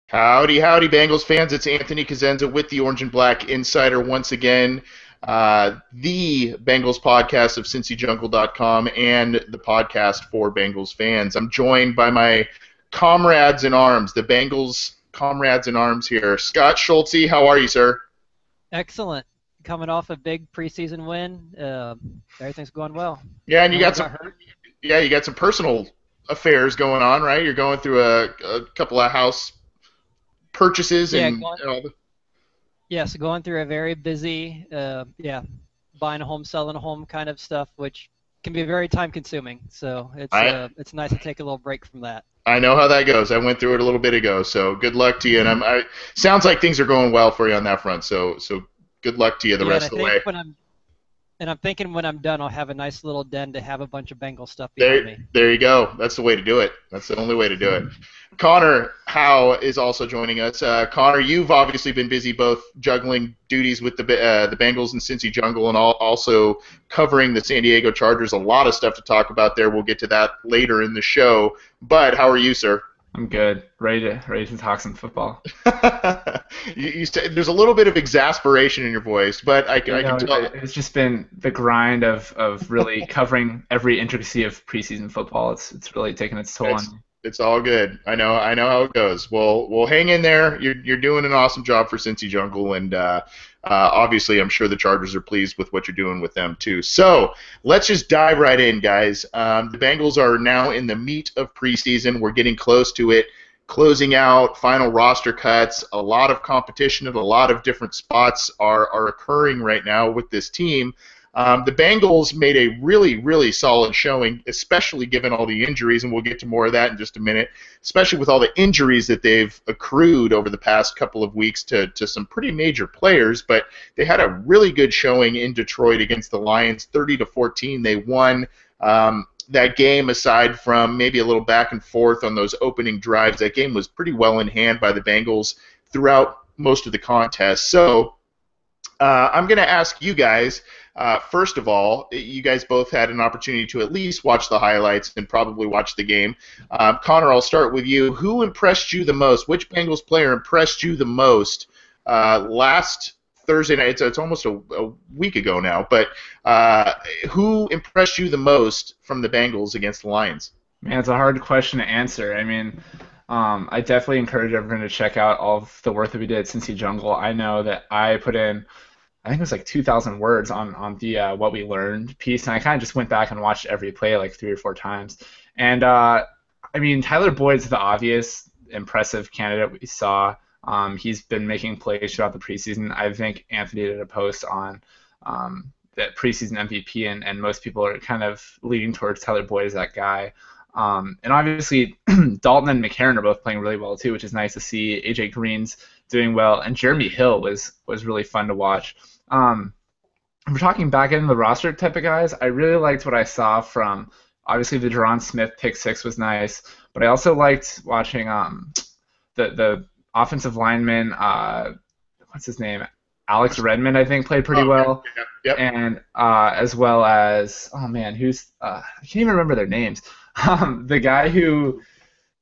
Howdy, howdy, Bengals fans. It's Anthony Cosenza with the Orange and Black Insider once again. The Bengals podcast of CincyJungle.com and the podcast for Bengals fans. I'm joined by my comrades in arms, the Bengals comrades in arms here. Scott Schultze, how are you, sir? Excellent. Coming off a big preseason win, everything's going well. Yeah, and you No got one some. got hurt. Yeah, you got some personal affairs going on, right? You're going through a couple of house purchases Yeah, and going all the. yes, going through a very busy, buying a home, selling a home kind of stuff, which can be very time consuming. So I it's nice to take a little break from that. I know how that goes. I went through it a little bit ago, so good luck to you. And sounds like things are going well for you on that front. So good luck to you the Yeah, and I rest of the think way. I'm thinking when I'm done, I'll have a nice little den to have a bunch of Bengal stuff behind There, me. there you go. That's the way to do it. That's the only way to do it. Connor Howe is also joining us. Connor, you've obviously been busy both juggling duties with the Bengals and Cincy Jungle, and also covering the San Diego Chargers. A lot of stuff to talk about there. We'll get to that later in the show. But how are you, sir? I'm good. Ready to talk some football. You said there's a little bit of exasperation in your voice, but I can tell. It's just been the grind of really covering every intricacy of preseason football. It's really taken its toll on It's me. it's all good. I know how it goes. We'll hang in there. You're doing an awesome job for Cincy Jungle, and obviously I'm sure the Chargers are pleased with what you're doing with them too. So let's just dive right in, guys. The Bengals are now in the meat of preseason. We're getting close to it, closing out final roster cuts. A lot of competition at a lot of different spots are occurring right now with this team. The Bengals made a really, really solid showing, especially given all the injuries, and we'll get to more of that in just a minute, especially with all the injuries that they've accrued over the past couple of weeks to some pretty major players. But they had a really good showing in Detroit against the Lions, 30-14. They won that game, aside from maybe a little back and forth on those opening drives. That game was pretty well in hand by the Bengals throughout most of the contest. So I'm going to ask you guys, first of all, you guys both had an opportunity to at least watch the highlights and probably watch the game. Connor, I'll start with you. Who impressed you the most? Which Bengals player impressed you the most last Thursday night? It's almost a week ago now, but who impressed you the most from the Bengals against the Lions? Man, it's a hard question to answer. I mean, I definitely encourage everyone to check out all of the work that we did at Cincy Jungle. I know that I put in, I think it was like 2,000 words on the what we learned piece, and I kind of just went back and watched every play like 3 or 4 times. And I mean, Tyler Boyd's the obvious impressive candidate we saw. He's been making plays throughout the preseason. I think Anthony did a post on that preseason MVP, and most people are kind of leaning towards Tyler Boyd as that guy. And obviously, Dalton and McCarron are both playing really well too, which is nice to see. AJ Green's doing well, and Jeremy Hill was really fun to watch. If we're talking back end of the roster type of guys, I really liked what I saw from, obviously, the Jaron Smith pick six was nice, but I also liked watching the offensive lineman, what's his name? Alex Redmond, I think, played pretty well. Yep. And as well as, oh man, I can't even remember their names. The guy who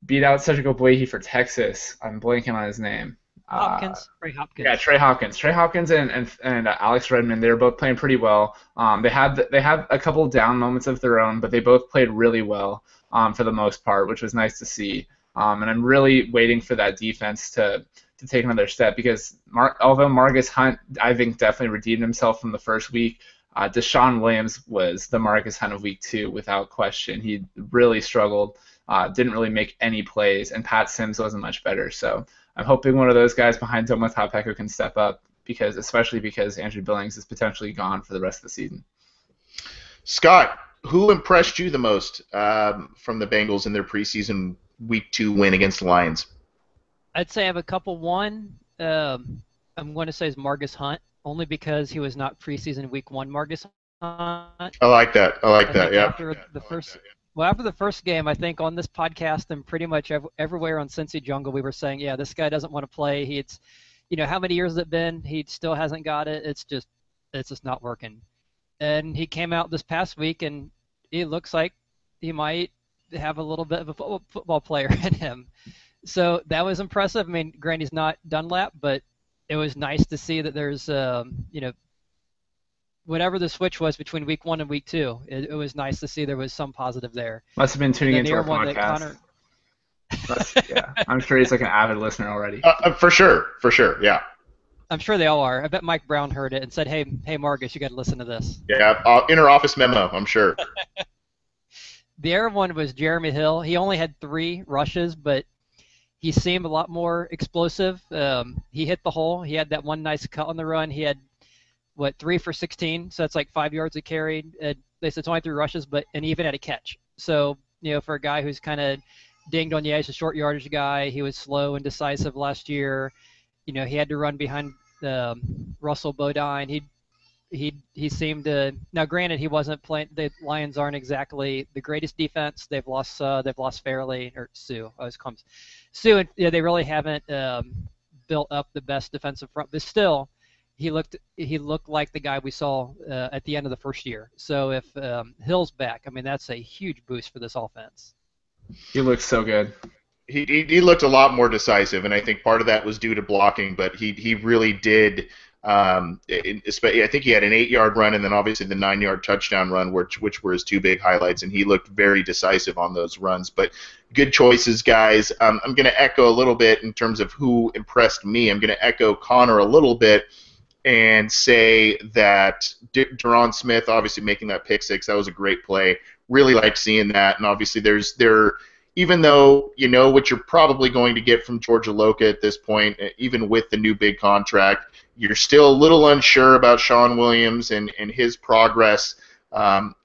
beat out Cedric Ogbuehi for Texas, I'm blanking on his name. Trey Hopkins. Yeah, Trey Hopkins. Trey Hopkins and Alex Redmond, they were both playing pretty well. They had a couple down moments of their own, but they both played really well for the most part, which was nice to see. And I'm really waiting for that defense to take another step, because although Marcus Hunt, I think, definitely redeemed himself from the first week, Deshaun Williams was the Marcus Hunt of week 2 without question. He really struggled, didn't really make any plays, and Pat Sims wasn't much better. So I'm hoping one of those guys behind Toma Topeko can step up, especially because Andrew Billings is potentially gone for the rest of the season. Scott, who impressed you the most from the Bengals in their preseason week 2 win against the Lions? I'd say I have a couple. One, I'm going to say is Marcus Hunt, only because he was not preseason week 1 Marcus Hunt. I like that. Yeah. After the first game, I think on this podcast and pretty much everywhere on Cincy Jungle, we were saying, yeah, this guy doesn't want to play. How many years has it been? He still hasn't got it. It's just not working. And he came out this past week, and he looks like he might have a little bit of a football player in him. So that was impressive. I mean, granted, he's not Dunlap, but it was nice to see that there's, whatever the switch was between week 1 and week 2, it was nice to see there was some positive there. Must have been And tuning then the into our other one that podcast. Connor, Yeah, I'm sure he's like an avid listener already. For sure, yeah. I'm sure they all are. I bet Mike Brown heard it and said, hey, Marcus, you got to listen to this. Yeah, inner office memo, I'm sure. The other one was Jeremy Hill. He only had 3 rushes, but he seemed a lot more explosive. He hit the hole. He had that one nice cut on the run. He had, 3 for 16, so that's like 5 yards a carry. They said it's only 3 rushes, and he even had a catch. So, for a guy who's kind of dinged on the edge, a short yardage guy, he was slow and decisive last year. He had to run behind Russell Bodine. He seemed to. Now, granted, he wasn't playing. The Lions aren't exactly the greatest defense. They've lost Fairley or Sue. I always comes Sue, and they really haven't built up the best defensive front. But still, he looked like the guy we saw at the end of the first year. So if Hill's back, I mean, that's a huge boost for this offense. He looks so good. He looked a lot more decisive, and I think part of that was due to blocking, but he really did. I think he had an 8-yard run and then obviously the 9-yard touchdown run, which were his 2 big highlights, and he looked very decisive on those runs. But good choices, guys. I'm going to echo a little bit in terms of who impressed me. I'm going to echo Connor a little bit and say that Deron Smith obviously making that pick 6, that was a great play. Really liked seeing that, and obviously even though you know what you're probably going to get from Georgia Loca at this point, even with the new big contract, you're still a little unsure about Sean Williams and his progress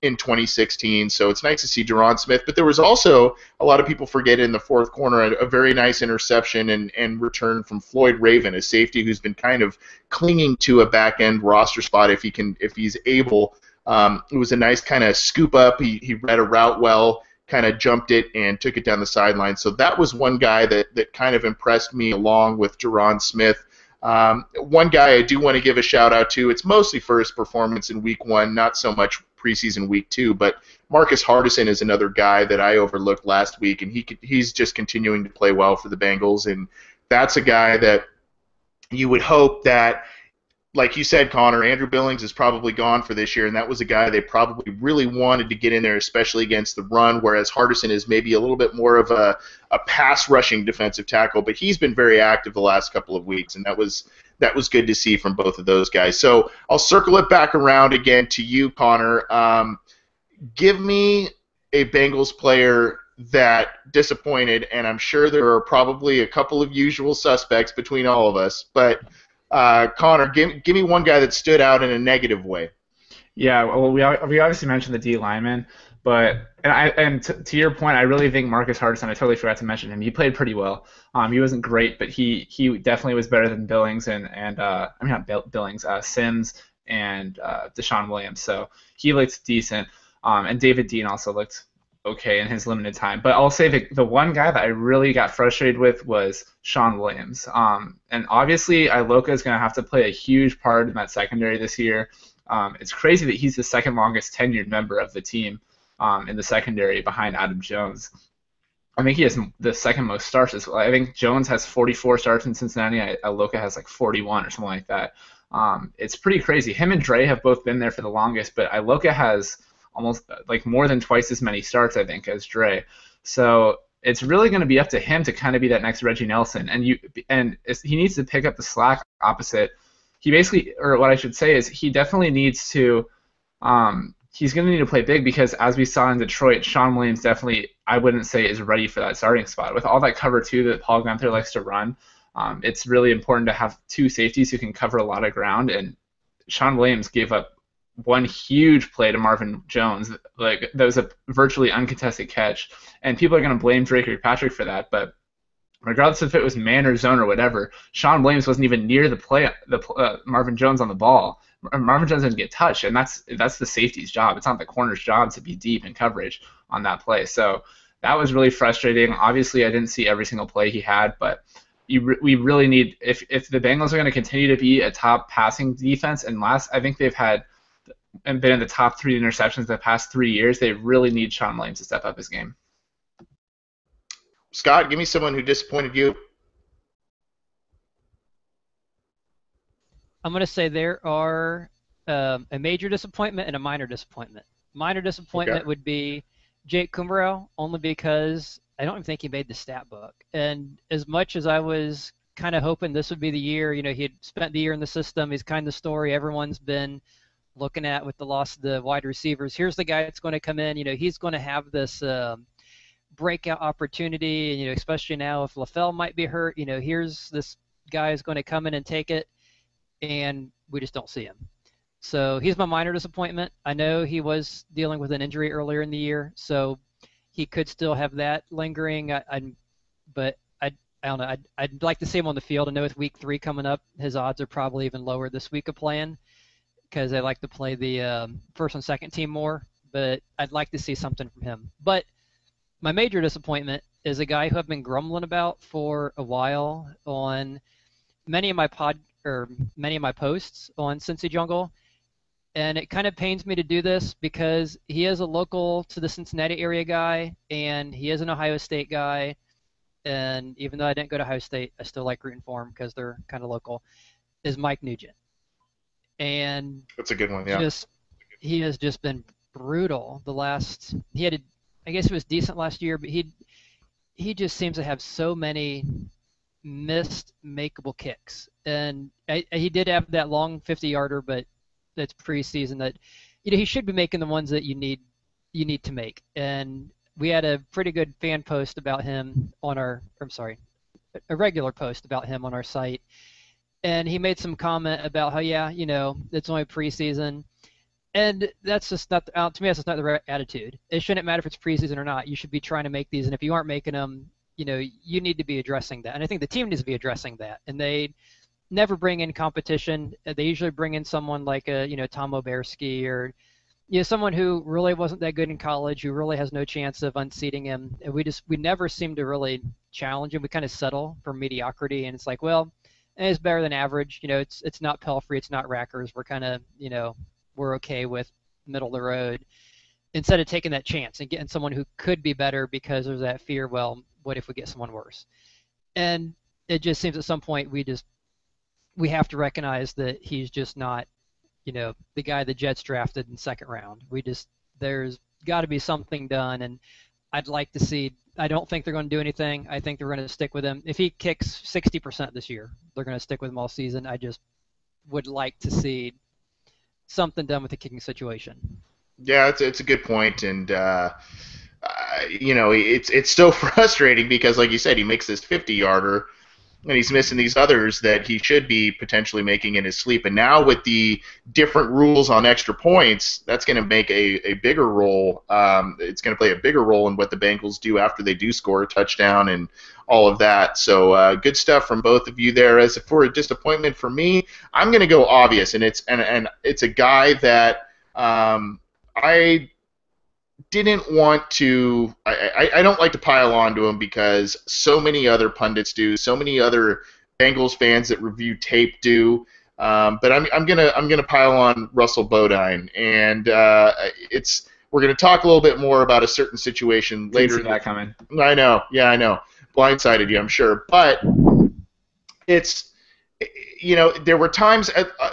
in 2016. So it's nice to see Deron Smith. But there was also, a lot of people forget in the fourth quarter, a very nice interception and return from Floyd Raven, a safety who's been kind of clinging to a back-end roster spot if he's able. It was a nice kind of scoop up. He read a route well, kind of jumped it and took it down the sideline. So that was one guy that kind of impressed me along with Deron Smith. One guy I do want to give a shout out to, it's mostly for his performance in week 1, not so much preseason week 2, but Marcus Hardison is another guy that I overlooked last week, and he's just continuing to play well for the Bengals, and that's a guy that you would hope that, like you said, Connor, Andrew Billings is probably gone for this year, and that was a guy they probably really wanted to get in there, especially against the run, whereas Hardison is maybe a little bit more of a pass-rushing defensive tackle, but he's been very active the last couple of weeks, and that was good to see from both of those guys. So I'll circle it back around again to you, Connor. Give me a Bengals player that disappointed, and I'm sure there are probably a couple of usual suspects between all of us, but Connor, give me one guy that stood out in a negative way. Yeah, well, we obviously mentioned the D lineman, but to your point, I really think Marcus Hardison, I totally forgot to mention him. He played pretty well. He wasn't great, but he definitely was better than Billings Sims and Deshaun Williams. So he looked decent, and David Dean also looked okay in his limited time. But I'll say the one guy that I really got frustrated with was Sean Williams. And obviously, Iloka is going to have to play a huge part in that secondary this year. It's crazy that he's the second longest tenured member of the team in the secondary behind Adam Jones. I think he has the second most starts as well. I think Jones has 44 starts in Cincinnati. Iloka has like 41 or something like that. It's pretty crazy. Him and Dre have both been there for the longest, but Iloka has almost like more than twice as many starts, I think, as Dre. So it's really going to be up to him to kind of be that next Reggie Nelson, and he needs to pick up the slack opposite. He basically, or what I should say is, he definitely needs to. He's going to need to play big because, as we saw in Detroit, Sean Williams definitely, I wouldn't say, is ready for that starting spot. With all that cover two that Paul Guenther likes to run, it's really important to have 2 safeties who can cover a lot of ground. And Sean Williams gave up one huge play to Marvin Jones. Like, that was a virtually uncontested catch, and people are going to blame Drake Patrick for that. But regardless if it was man or zone or whatever, Sean Williams wasn't even near Marvin Jones on the ball. Marvin Jones didn't get touched, and that's the safety's job. It's not the corner's job to be deep in coverage on that play. So that was really frustrating. Obviously, I didn't see every single play he had, but we really need, if the Bengals are going to continue to be a top passing defense, and I think they've had and been in the top 3 interceptions the past 3 years, they really need Sean Williams to step up his game. Scott, give me someone who disappointed you. I'm going to say there are a major disappointment and a minor disappointment. Minor Okay. disappointment would be Jake Kummerow, only because I don't even think he made the stat book. And as much as I was kind of hoping this would be the year, he had spent the year in the system. He's kind of the story everyone's been looking at with the loss of the wide receivers. Here's the guy that's going to come in. He's going to have this breakout opportunity, and especially now if LaFell might be hurt. Here's this guy who's going to come in and take it, and we just don't see him. So he's my minor disappointment. I know he was dealing with an injury earlier in the year, so he could still have that lingering. But I don't know. I'd like to see him on the field. I know with week 3 coming up, his odds are probably even lower this week of playing because they like to play the first and second team more. But I'd like to see something from him. But my major disappointment is a guy who I've been grumbling about for a while on many of my posts on Cincy Jungle, and it kind of pains me to do this because he is a local to the Cincinnati area guy, and he is an Ohio State guy, and even though I didn't go to Ohio State, I still like rooting for him because they're kind of local, is Mike Nugent. And That's a good one, yeah. he has just been brutal I guess he was decent last year, but he just seems to have so many missed makeable kicks. And he did have that long 50-yarder, but that's preseason that he should be making the ones that you need to make. And we had a pretty good fan post about him a regular post about him on our site. And he made some comment about how, it's only preseason. And that's just not, to me, that's just not the right attitude. It shouldn't matter if it's preseason or not. You should be trying to make these. And if you aren't making them, you need to be addressing that. And I think the team needs to be addressing that. And they never bring in competition. They usually bring in someone like Tom Oberski or someone who really wasn't that good in college, who really has no chance of unseating him. And we never seem to really challenge him. We kind of settle for mediocrity, and it's like, well, it's better than average. It's not Pelfrey, it's not Rackers. We're kind of we're okay with middle of the road. Instead of taking that chance and getting someone who could be better because there's that fear, well, what if we get someone worse? And it just seems at some point we have to recognize that he's just not, the guy the Jets drafted in second round. There's got to be something done, and I'd like to see. I don't think they're going to do anything. I think they're going to stick with him. If he kicks 60% this year, they're going to stick with him all season. I just would like to see something done with the kicking situation. Yeah, it's a good point, and it's still frustrating because, like you said, he makes this 50-yarder, and he's missing these others that he should be potentially making in his sleep. And now with the different rules on extra points, that's going to make a bigger role. It's going to play a bigger role in what the Bengals do after they do score a touchdown and all of that. So good stuff from both of you there. As for a disappointment for me, I'm going to go obvious, and it's a guy that I didn't want to. I don't like to pile on to him because so many other pundits do, so many other Bengals fans that review tape do. But I'm gonna pile on Russell Bodine, and we're gonna talk a little bit more about a certain situation later. Didn't see that coming. I know, yeah, I know, blindsided you, I'm sure, but it's there were times.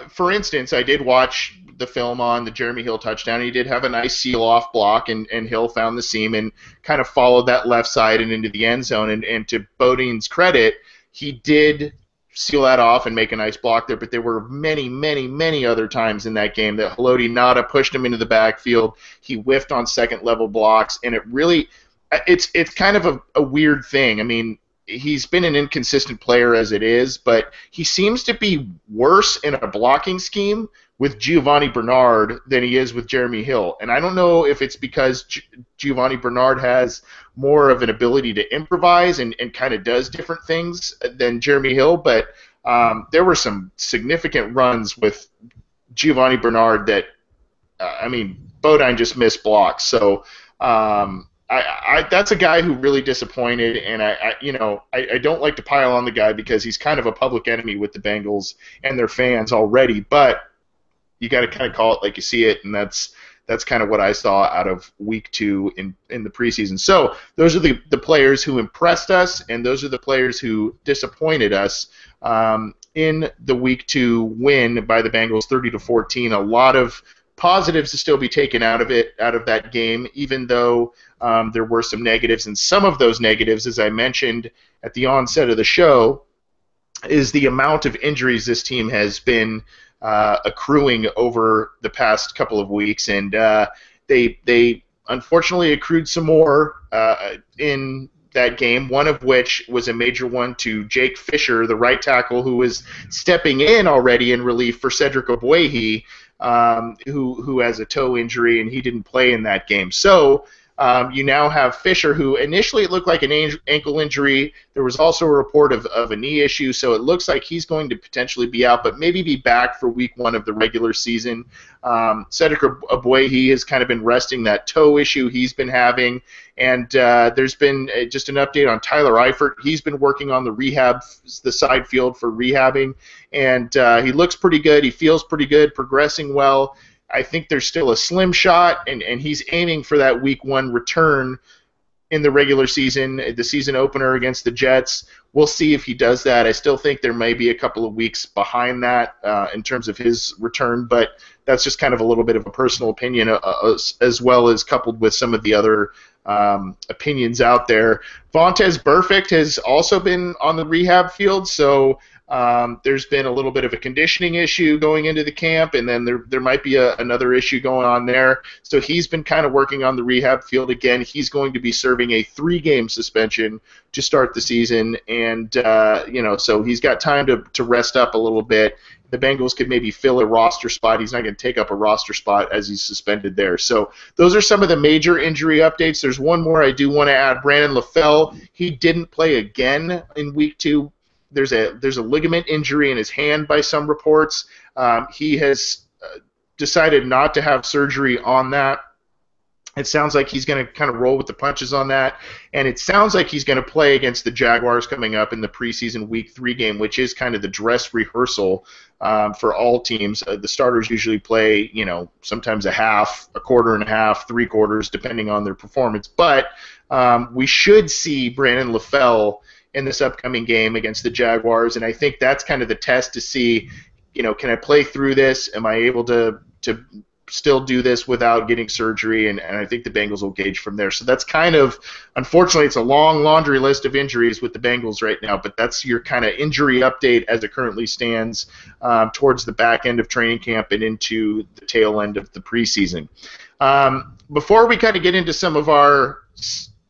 For instance, I did watch the film on the Jeremy Hill touchdown. He did have a nice seal-off block, and Hill found the seam and kind of followed that left side and into the end zone. And to Bodine's credit, he did seal that off and make a nice block there, but there were many, many, many other times in that game that Haloti Ngata pushed him into the backfield. He whiffed on second-level blocks, and it's kind of a weird thing. I mean, he's been an inconsistent player as it is, but he seems to be worse in a blocking scheme with Giovanni Bernard than he is with Jeremy Hill. And I don't know if it's because Giovanni Bernard has more of an ability to improvise and kind of does different things than Jeremy Hill, but there were some significant runs with Giovanni Bernard that, Bodine just missed blocks. So that's a guy who really disappointed, and I don't like to pile on the guy because he's kind of a public enemy with the Bengals and their fans already, but you got to kind of call it like you see it, and that's That's kind of what I saw out of week 2 in the preseason. So those are the players who impressed us, and those are the players who disappointed us in the week 2 win by the Bengals 30-14. A lot of positives to still be taken out of that game, even though there were some negatives. And some of those negatives, as I mentioned at the onset of the show, is the amount of injuries this team has been accruing over the past couple of weeks, and they unfortunately accrued some more in that game, one of which was a major one to Jake Fisher, the right tackle, who was stepping in already in relief for Cedric Ogbuehi, who has a toe injury, and he didn't play in that game. So you now have Fisher, who initially it looked like an ankle injury. There was also a report of a knee issue, so it looks like he's going to potentially be out, but maybe be back for week 1 of the regular season. Cedric Ogbuehi has kind of been resting that toe issue he's been having, and there's been just an update on Tyler Eifert. He's been working on the side field for rehabbing, and he looks pretty good. He feels pretty good, progressing well. I think there's still a slim shot, and he's aiming for that week 1 return in the regular season, the season opener against the Jets. We'll see if he does that. I still think there may be a couple of weeks behind that in terms of his return, but that's just kind of a little bit of a personal opinion as well as coupled with some of the other opinions out there. Vontaze Burfict has also been on the rehab field, so there's been a little bit of a conditioning issue going into the camp, and then there might be another issue going on there. So he's been kind of working on the rehab field again. He's going to be serving a 3-game suspension to start the season, and so he's got time to rest up a little bit. The Bengals could maybe fill a roster spot. He's not going to take up a roster spot as he's suspended there. So those are some of the major injury updates. There's one more I do want to add. Brandon LaFell, he didn't play again in week 2. There's a ligament injury in his hand by some reports. He has decided not to have surgery on that. It sounds like he's going to kind of roll with the punches on that, and it sounds like he's going to play against the Jaguars coming up in the preseason Week 3 game, which is kind of the dress rehearsal for all teams. The starters usually play, sometimes a half, a quarter and a half, 3 quarters, depending on their performance. But we should see Brandon LaFell in this upcoming game against the Jaguars, and I think that's kind of the test to see, can I play through this? Am I able to still do this without getting surgery? And I think the Bengals will gauge from there. So that's kind of, unfortunately, it's a long laundry list of injuries with the Bengals right now, but that's your kind of injury update as it currently stands towards the back end of training camp and into the tail end of the preseason. Before we kind of get into some of our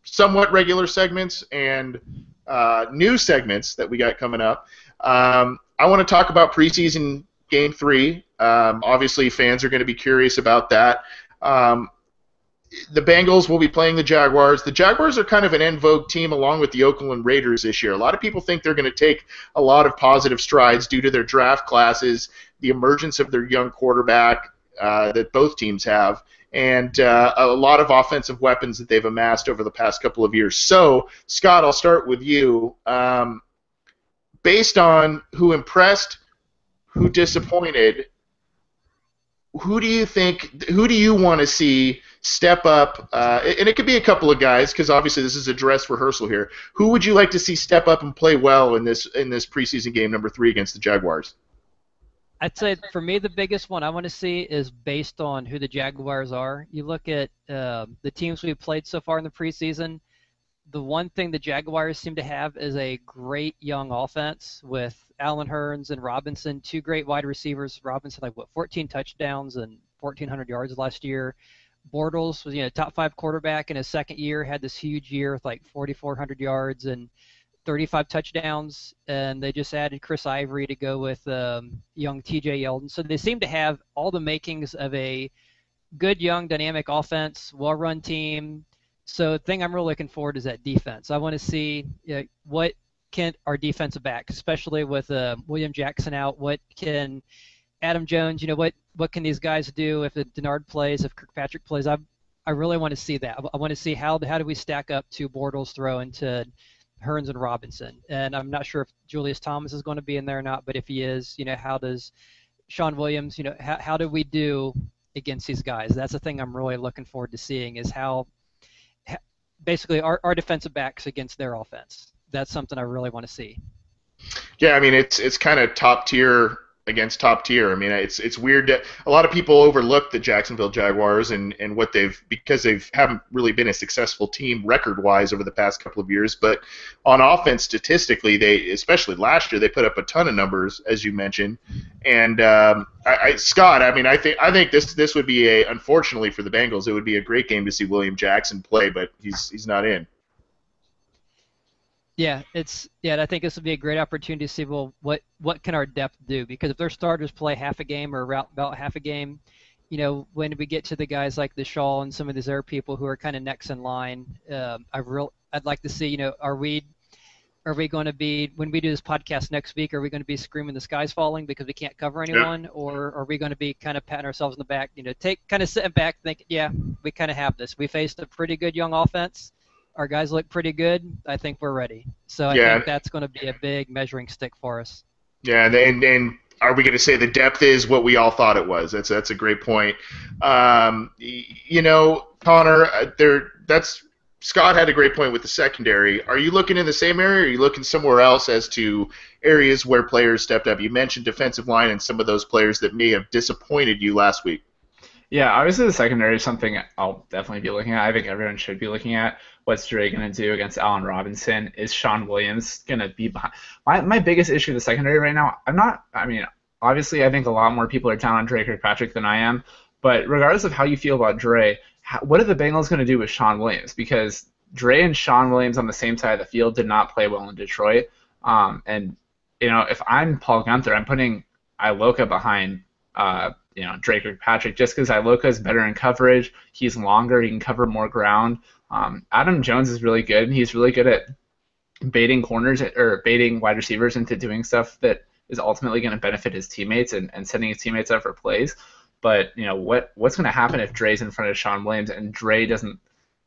somewhat regular segments and new segments that we got coming up, I want to talk about preseason Game 3. Obviously, fans are going to be curious about that. The Bengals will be playing the Jaguars. The Jaguars are kind of an en vogue team along with the Oakland Raiders this year. A lot of people think they're going to take a lot of positive strides due to their draft classes, the emergence of their young quarterback that both teams have, and a lot of offensive weapons that they've amassed over the past couple of years. So, Scott, I'll start with you. Based on who impressed, who disappointed, who do you want to see step up? And it could be a couple of guys, because obviously this is a dress rehearsal here. Who would you like to see step up and play well in this preseason game number 3 against the Jaguars? I'd say for me the biggest one I want to see is based on who the Jaguars are. You look at the teams we've played so far in the preseason. The one thing the Jaguars seem to have is a great young offense with Allen Hurns and Robinson, 2 great wide receivers. Robinson 14 touchdowns and 1,400 yards last year. Bortles was top 5 quarterback in his second year, had this huge year with 4,400 yards and 35 touchdowns, and they just added Chris Ivory to go with young TJ Yeldon. So they seem to have all the makings of a good, young, dynamic offense, well-run team. So the thing I'm really looking forward is that defense. I want to see what can our defensive back, especially with William Jackson out, what can Adam Jones, what can these guys do if Denard plays, if Kirkpatrick plays. I really want to see that. I want to see how do we stack up to Bortles throwing to Hurns and Robinson. And I'm not sure if Julius Thomas is going to be in there or not, but if he is, how does Sean Williams, how do we do against these guys. That's the thing I'm really looking forward to seeing is how basically our defensive backs against their offense. That's something I really want to see. Yeah, I mean it's kind of top tier against top tier. I mean it's weird that a lot of people overlook the Jacksonville Jaguars and what they've because they've haven't really been a successful team record wise over the past couple of years. But on offense, statistically, they especially last year they put up a ton of numbers as you mentioned. And Scott, I mean I think this would be a unfortunately for the Bengals it would be a great game to see William Jackson play, but he's not in. Yeah, I think this would be a great opportunity to see what can our depth do, because if their starters play half a game or about half a game, when we get to the guys like the Shaw and some of these other people who are kind of next in line, I'd like to see, are we going to be, when we do this podcast next week, are we going to be screaming the sky's falling because we can't cover anyone, Yeah. or are we going to be kind of patting ourselves in the back, sitting back, thinking, yeah, we kind of have this. We faced a pretty good young offense. Our guys look pretty good. I think we're ready. So I think that's going to be a big measuring stick for us. Yeah, and are we going to say the depth is what we all thought it was? That's a great point. Connor, Scott had a great point with the secondary. Are you looking in the same area, or are you looking somewhere else as to areas where players stepped up? You mentioned defensive line and some of those players that may have disappointed you last week. Yeah, obviously the secondary is something I'll definitely be looking at. I think everyone should be looking at. What's Dre going to do against Allen Robinson? Is Sean Williams going to be behind? My biggest issue with the secondary right now, obviously I think a lot more people are down on Dre Kirkpatrick than I am, but regardless of how you feel about Dre, what are the Bengals going to do with Sean Williams? Because Dre and Sean Williams on the same side of the field did not play well in Detroit. If I'm Paul Guenther, I'm putting Iloka behind Dre Kirkpatrick just because Iloka is better in coverage. He's longer. He can cover more ground. Adam Jones is really good. He's really good at baiting corners or baiting wide receivers into doing stuff that is ultimately going to benefit his teammates and setting his teammates up for plays. But what's going to happen if Dre's in front of Sean Williams and Dre doesn't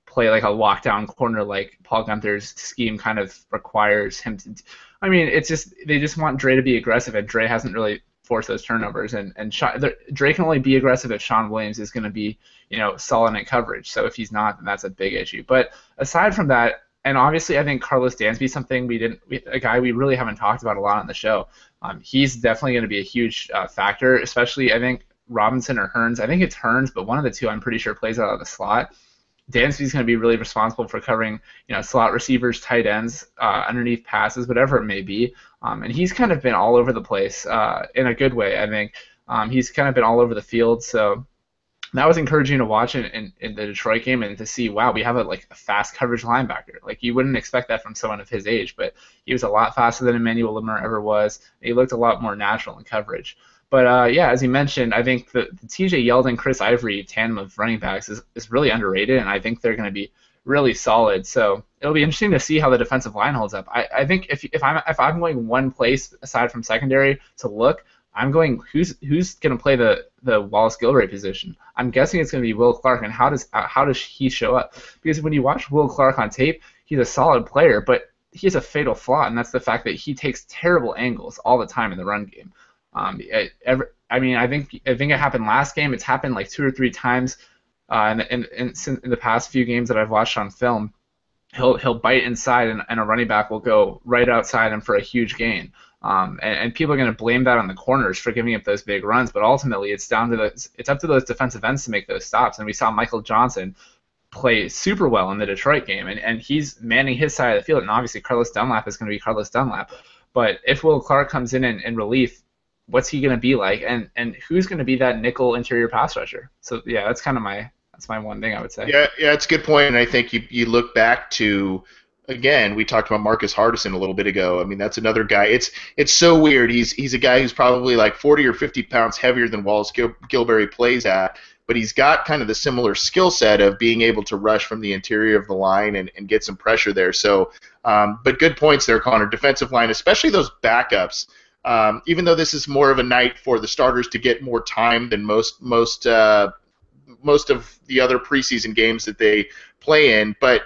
play like a lockdown corner like Paul Guenther's scheme kind of requires him to? They just want Dre to be aggressive, and Dre hasn't really force those turnovers, and Dre can only be aggressive if Sean Williams is going to be solid in coverage. So if he's not, then that's a big issue. But aside from that, and obviously I think Carlos Dansby is something a guy we really haven't talked about a lot on the show. He's definitely going to be a huge factor, especially I think Robinson or Hearns. I think it's Hearns, but one of the two I'm pretty sure plays out of the slot. Dansby's going to be really responsible for covering, slot receivers, tight ends, underneath passes, whatever it may be. And he's kind of been all over the place in a good way, I think. He's kind of been all over the field. So that was encouraging to watch in the Detroit game and to see, wow, we have a fast coverage linebacker. Like, you wouldn't expect that from someone of his age, but he was a lot faster than Emmanuel Limmer ever was. He looked a lot more natural in coverage. But, as you mentioned, I think the TJ Yeldon, Chris Ivory tandem of running backs is really underrated, and I think they're going to be really solid. So it'll be interesting to see how the defensive line holds up. I think if I'm going one place aside from secondary to look, I'm going who's going to play the Wallace Gilroy position. I'm guessing it's going to be Will Clark, and how does he show up? Because when you watch Will Clark on tape, he's a solid player, but he has a fatal flaw, and that's the fact that he takes terrible angles all the time in the run game. I think it happened last game. It's happened like 2 or 3 times in the past few games that I've watched on film. He'll bite inside, and a running back will go right outside him for a huge gain. And people are going to blame that on the corners for giving up those big runs, but ultimately it's up to those defensive ends to make those stops. And we saw Michael Johnson play super well in the Detroit game, and he's manning his side of the field. And obviously Carlos Dunlap is going to be Carlos Dunlap. But if Will Clark comes in relief, what's he going to be like, and who's going to be that nickel interior pass rusher? So yeah, that's my one thing I would say. Yeah, it's a good point, and I think you look back to, again, we talked about Marcus Hardison a little bit ago. I mean, that's another guy. It's so weird. He's a guy who's probably like 40 or 50 pounds heavier than Wallace Gilberry plays at, but he's got kind of the similar skill set of being able to rush from the interior of the line and get some pressure there. So, but good points there, Connor. Defensive line, especially those backups. Even though this is more of a night for the starters to get more time than most of the other preseason games that they play in, but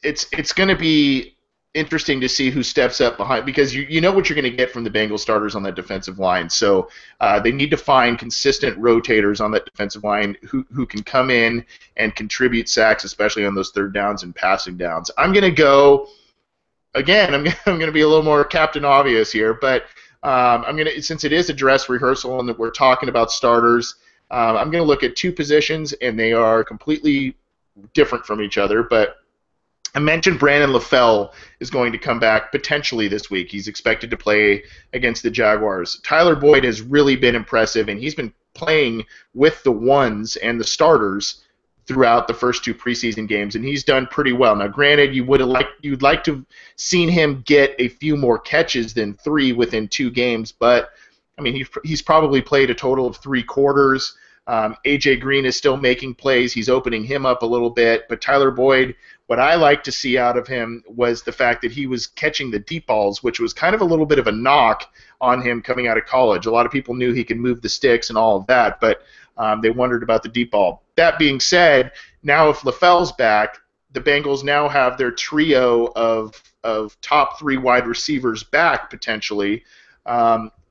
it's going to be interesting to see who steps up behind, because you know what you're going to get from the Bengals starters on that defensive line. So they need to find consistent rotators on that defensive line who can come in and contribute sacks, especially on those third downs and passing downs. I'm going to go again. I'm going to be a little more Captain Obvious here, but I'm going to, since it is a dress rehearsal and that we're talking about starters, I'm going to look at two positions, and they are completely different from each other, but I mentioned Brandon LaFell is going to come back potentially this week. He's expected to play against the Jaguars. Tyler Boyd has really been impressive, and he's been playing with the ones and the starters throughout the first two preseason games, and he's done pretty well. Now, granted, you'd like to have seen him get a few more catches than 3 within 2 games, but I mean, he's probably played a total of 3 quarters. A.J. Green is still making plays. He's opening him up a little bit. But Tyler Boyd, what I like to see out of him was the fact that he was catching the deep balls, which was kind of a little bit of a knock on him coming out of college. A lot of people knew he could move the sticks and all of that, but they wondered about the deep ball. That being said, now if LaFell's back, the Bengals now have their trio of top 3 wide receivers back potentially.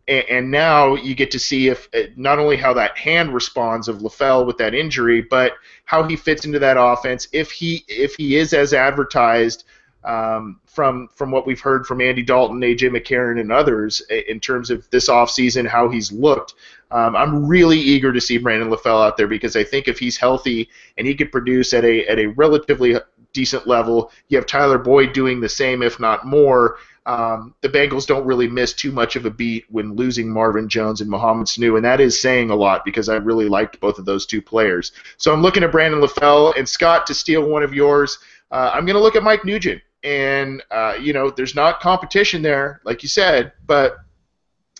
And now you get to see if not only how that hand responds of LaFell with that injury, but how he fits into that offense. If he is as advertised from what we've heard from Andy Dalton, A.J. McCarron, and others in terms of this offseason, how he's looked. I'm really eager to see Brandon LaFell out there, because I think if he's healthy and he could produce at a relatively decent level, you have Tyler Boyd doing the same, if not more. The Bengals don't really miss too much of a beat when losing Marvin Jones and Mohamed Sanu, and that is saying a lot, because I really liked both of those two players. So I'm looking at Brandon LaFell. And Scott, to steal one of yours, I'm going to look at Mike Nugent. And, there's not competition there, like you said, but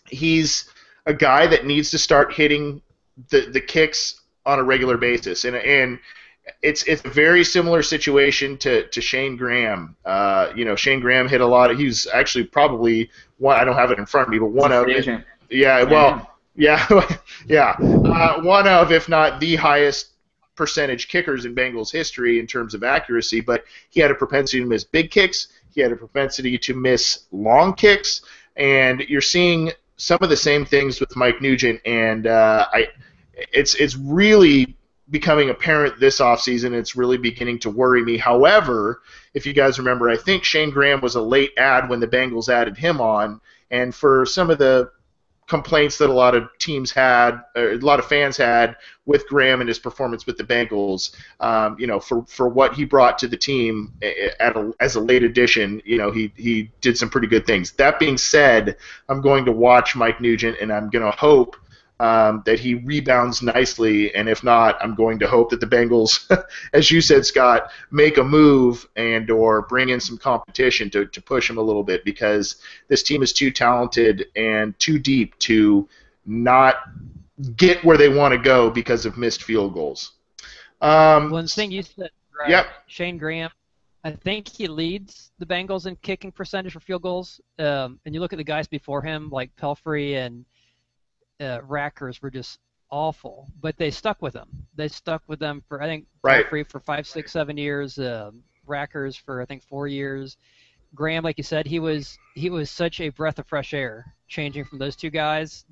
he's a guy that needs to start hitting the kicks on a regular basis. And it's a very similar situation to Shane Graham. Shane Graham hit a lot. He was actually probably one. I don't have it in front of me, but one of agent. Yeah, well, yeah, yeah, one of, if not the highest percentage kickers in Bengals history in terms of accuracy. But he had a propensity to miss big kicks. He had a propensity to miss long kicks, and you're seeing some of the same things with Mike Nugent. And it's really becoming apparent this offseason. It's really beginning to worry me. However, if you guys remember, I think Shane Graham was a late add when the Bengals added him on, and for some of the complaints that a lot of teams had, or a lot of fans had with Graham and his performance with the Bengals, for what he brought to the team as a late addition, he did some pretty good things. That being said, I'm going to watch Mike Nugent, and I'm going to hope that he rebounds nicely, and if not, I'm going to hope that the Bengals, as you said, Scott, make a move and or bring in some competition to push him a little bit, because this team is too talented and too deep to not get where they want to go because of missed field goals. One thing you said, right, yep. Shane Graham, I think he leads the Bengals in kicking percentage for field goals. And you look at the guys before him, like Pelfrey and Rackers, were just awful, but they stuck with him. They stuck with them for, I think, right, Pelfrey for 5, 6, 7 years, Rackers for, I think, 4 years. Graham, like you said, he was such a breath of fresh air changing from those two guys,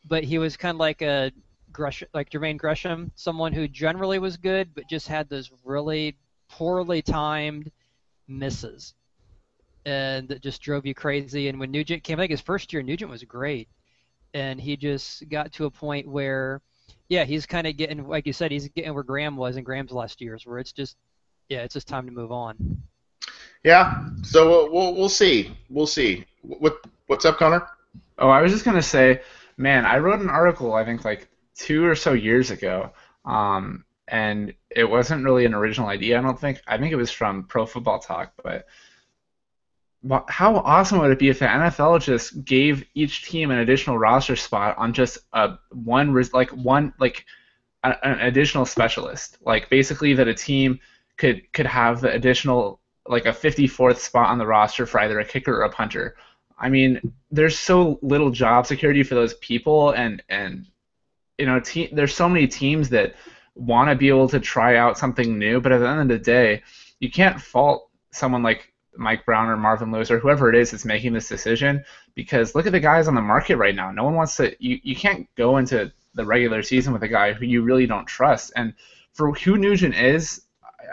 but he was kind of like Jermaine Gresham, someone who generally was good, but just had those really poorly timed misses, and that just drove you crazy. And when Nugent came, I think his first year, Nugent was great. And he just got to a point where, yeah, he's kind of getting, like you said, he's getting where Graham was in Graham's last years, where it's just time to move on. Yeah, so we'll see. We'll see. What's up, Connor? Oh, I was just gonna say, man, I wrote an article, I think like 2 or so years ago, and it wasn't really an original idea. I think it was from Pro Football Talk, but how awesome would it be if the NFL just gave each team an additional roster spot on just an additional specialist, like basically that a team could have the additional, like a 54th spot on the roster for either a kicker or a punter. I mean, there's so little job security for those people, and there's so many teams that want to be able to try out something new, but at the end of the day, you can't fault someone like Mike Brown or Marvin Lewis or whoever it is that's making this decision, because look at the guys on the market right now. No one wants to. You can't go into the regular season with a guy who you really don't trust. And for who Nugent is,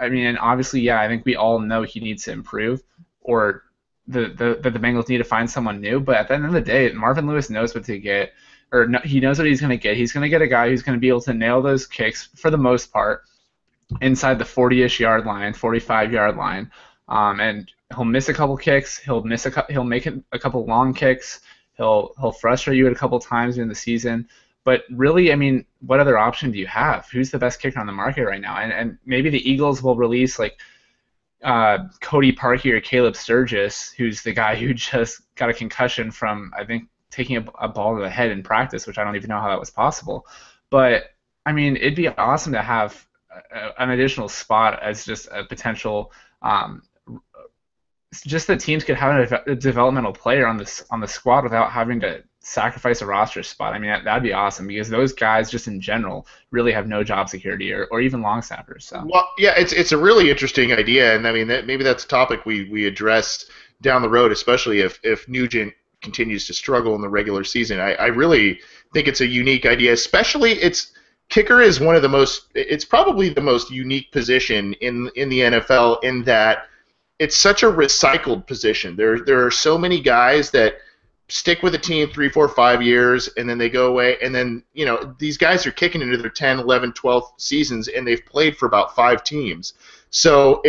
I mean, and obviously, yeah, I think we all know he needs to improve, or the Bengals need to find someone new. But at the end of the day, Marvin Lewis knows what to get, or no, he knows what he's going to get. He's going to get a guy who's going to be able to nail those kicks for the most part inside the 40-ish yard line, 45-yard line, and he'll miss a couple kicks. He'll make a couple long kicks. He'll frustrate you a couple times during the season. But really, I mean, what other option do you have? Who's the best kicker on the market right now? And maybe the Eagles will release like Cody Parkey or Caleb Sturgis, who's the guy who just got a concussion from, I think, taking a ball to the head in practice, which I don't even know how that was possible. But, I mean, it'd be awesome to have an additional spot as just a potential just that teams could have a developmental player on the squad without having to sacrifice a roster spot. I mean, that'd be awesome, because those guys just in general really have no job security, or even long snappers. So. Well, yeah, it's a really interesting idea, and I mean maybe that's a topic we address down the road, especially if Nugent continues to struggle in the regular season. I really think it's a unique idea, especially kicker is it's probably the most unique position in the NFL, in that it's such a recycled position. There are so many guys that stick with a team 3, 4, 5 years, and then they go away, and then, these guys are kicking into their 10, 11, 12 seasons, and they've played for about 5 teams. So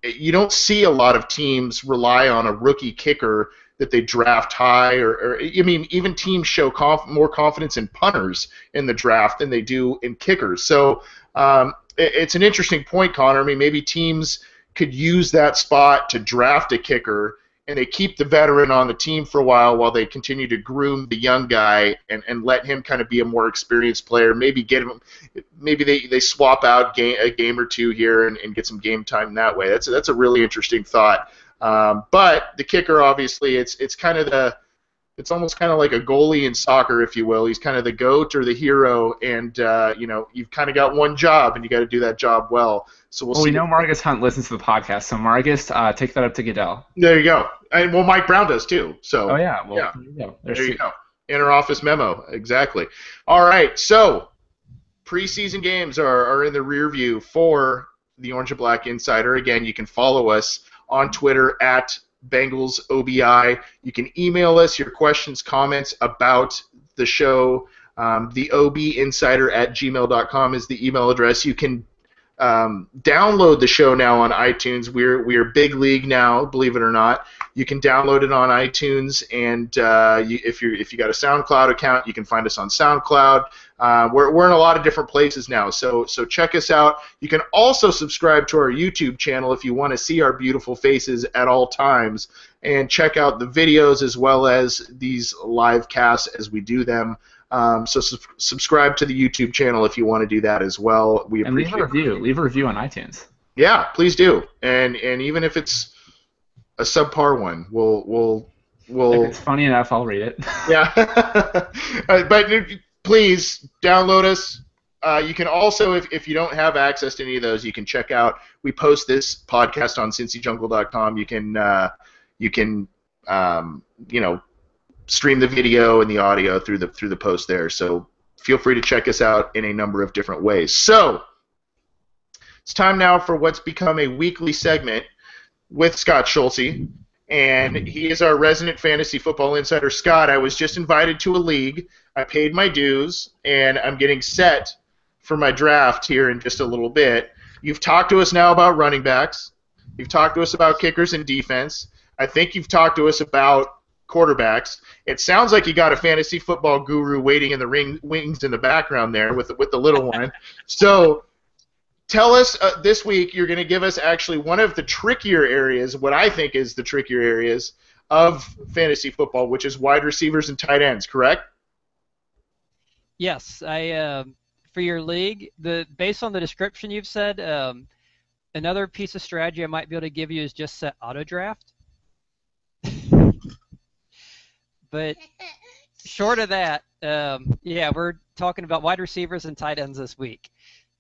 you don't see a lot of teams rely on a rookie kicker that they draft high, or I mean, even teams show more confidence in punters in the draft than they do in kickers. So it's an interesting point, Connor. I mean, maybe teams could use that spot to draft a kicker, and they keep the veteran on the team for a while they continue to groom the young guy and let him kind of be a more experienced player. Maybe they swap out a game or two here and get some game time that way. That's a really interesting thought. But the kicker, obviously, it's almost kind of like a goalie in soccer, if you will. He's kind of the GOAT or the hero, and you've kind of got one job, and you got to do that job well. So we'll see. We know Margus Hunt listens to the podcast, so Margus, take that up to Goodell. There you go. And Mike Brown does too. So. Oh yeah. Well, yeah. There you go. There you go. Inter office memo. Exactly. All right. So preseason games are in the rear view for the Orange and Black Insider. Again, you can follow us on Twitter at Bengals OBI. You can email us your questions, comments about the show. The obinsider@gmail.com is the email address. You can download the show now on iTunes. We're big league now, believe it or not. You can download it on iTunes, and if you got a SoundCloud account, you can find us on SoundCloud. We're in a lot of different places now, so check us out. You can also subscribe to our YouTube channel if you want to see our beautiful faces at all times, and check out the videos as well as these live casts as we do them. So subscribe to the YouTube channel if you want to do that as well. We appreciate and leave a review on iTunes. Yeah, please do. And even if it's a subpar one, we'll if it's funny enough, I'll read it. Yeah. But please download us. You can also, if you don't have access to any of those, you can check out. We post this podcast on cincyjungle.com. You can stream the video and the audio through the post there. So feel free to check us out in a number of different ways. So it's time now for what's become a weekly segment with Scott Schulze, and he is our resident fantasy football insider. Scott, I was just invited to a league. I paid my dues, and I'm getting set for my draft here in just a little bit. You've talked to us now about running backs. You've talked to us about kickers and defense. I think you've talked to us about quarterbacks. It sounds like you got a fantasy football guru waiting in the wings in the background there with the little one. So tell us this week, you're going to give us actually one of the trickier areas, what I think is the trickier areas of fantasy football, which is wide receivers and tight ends, correct? Yes. For your league, based on the description you've said, another piece of strategy I might be able to give you is just set auto draft. But short of that, we're talking about wide receivers and tight ends this week.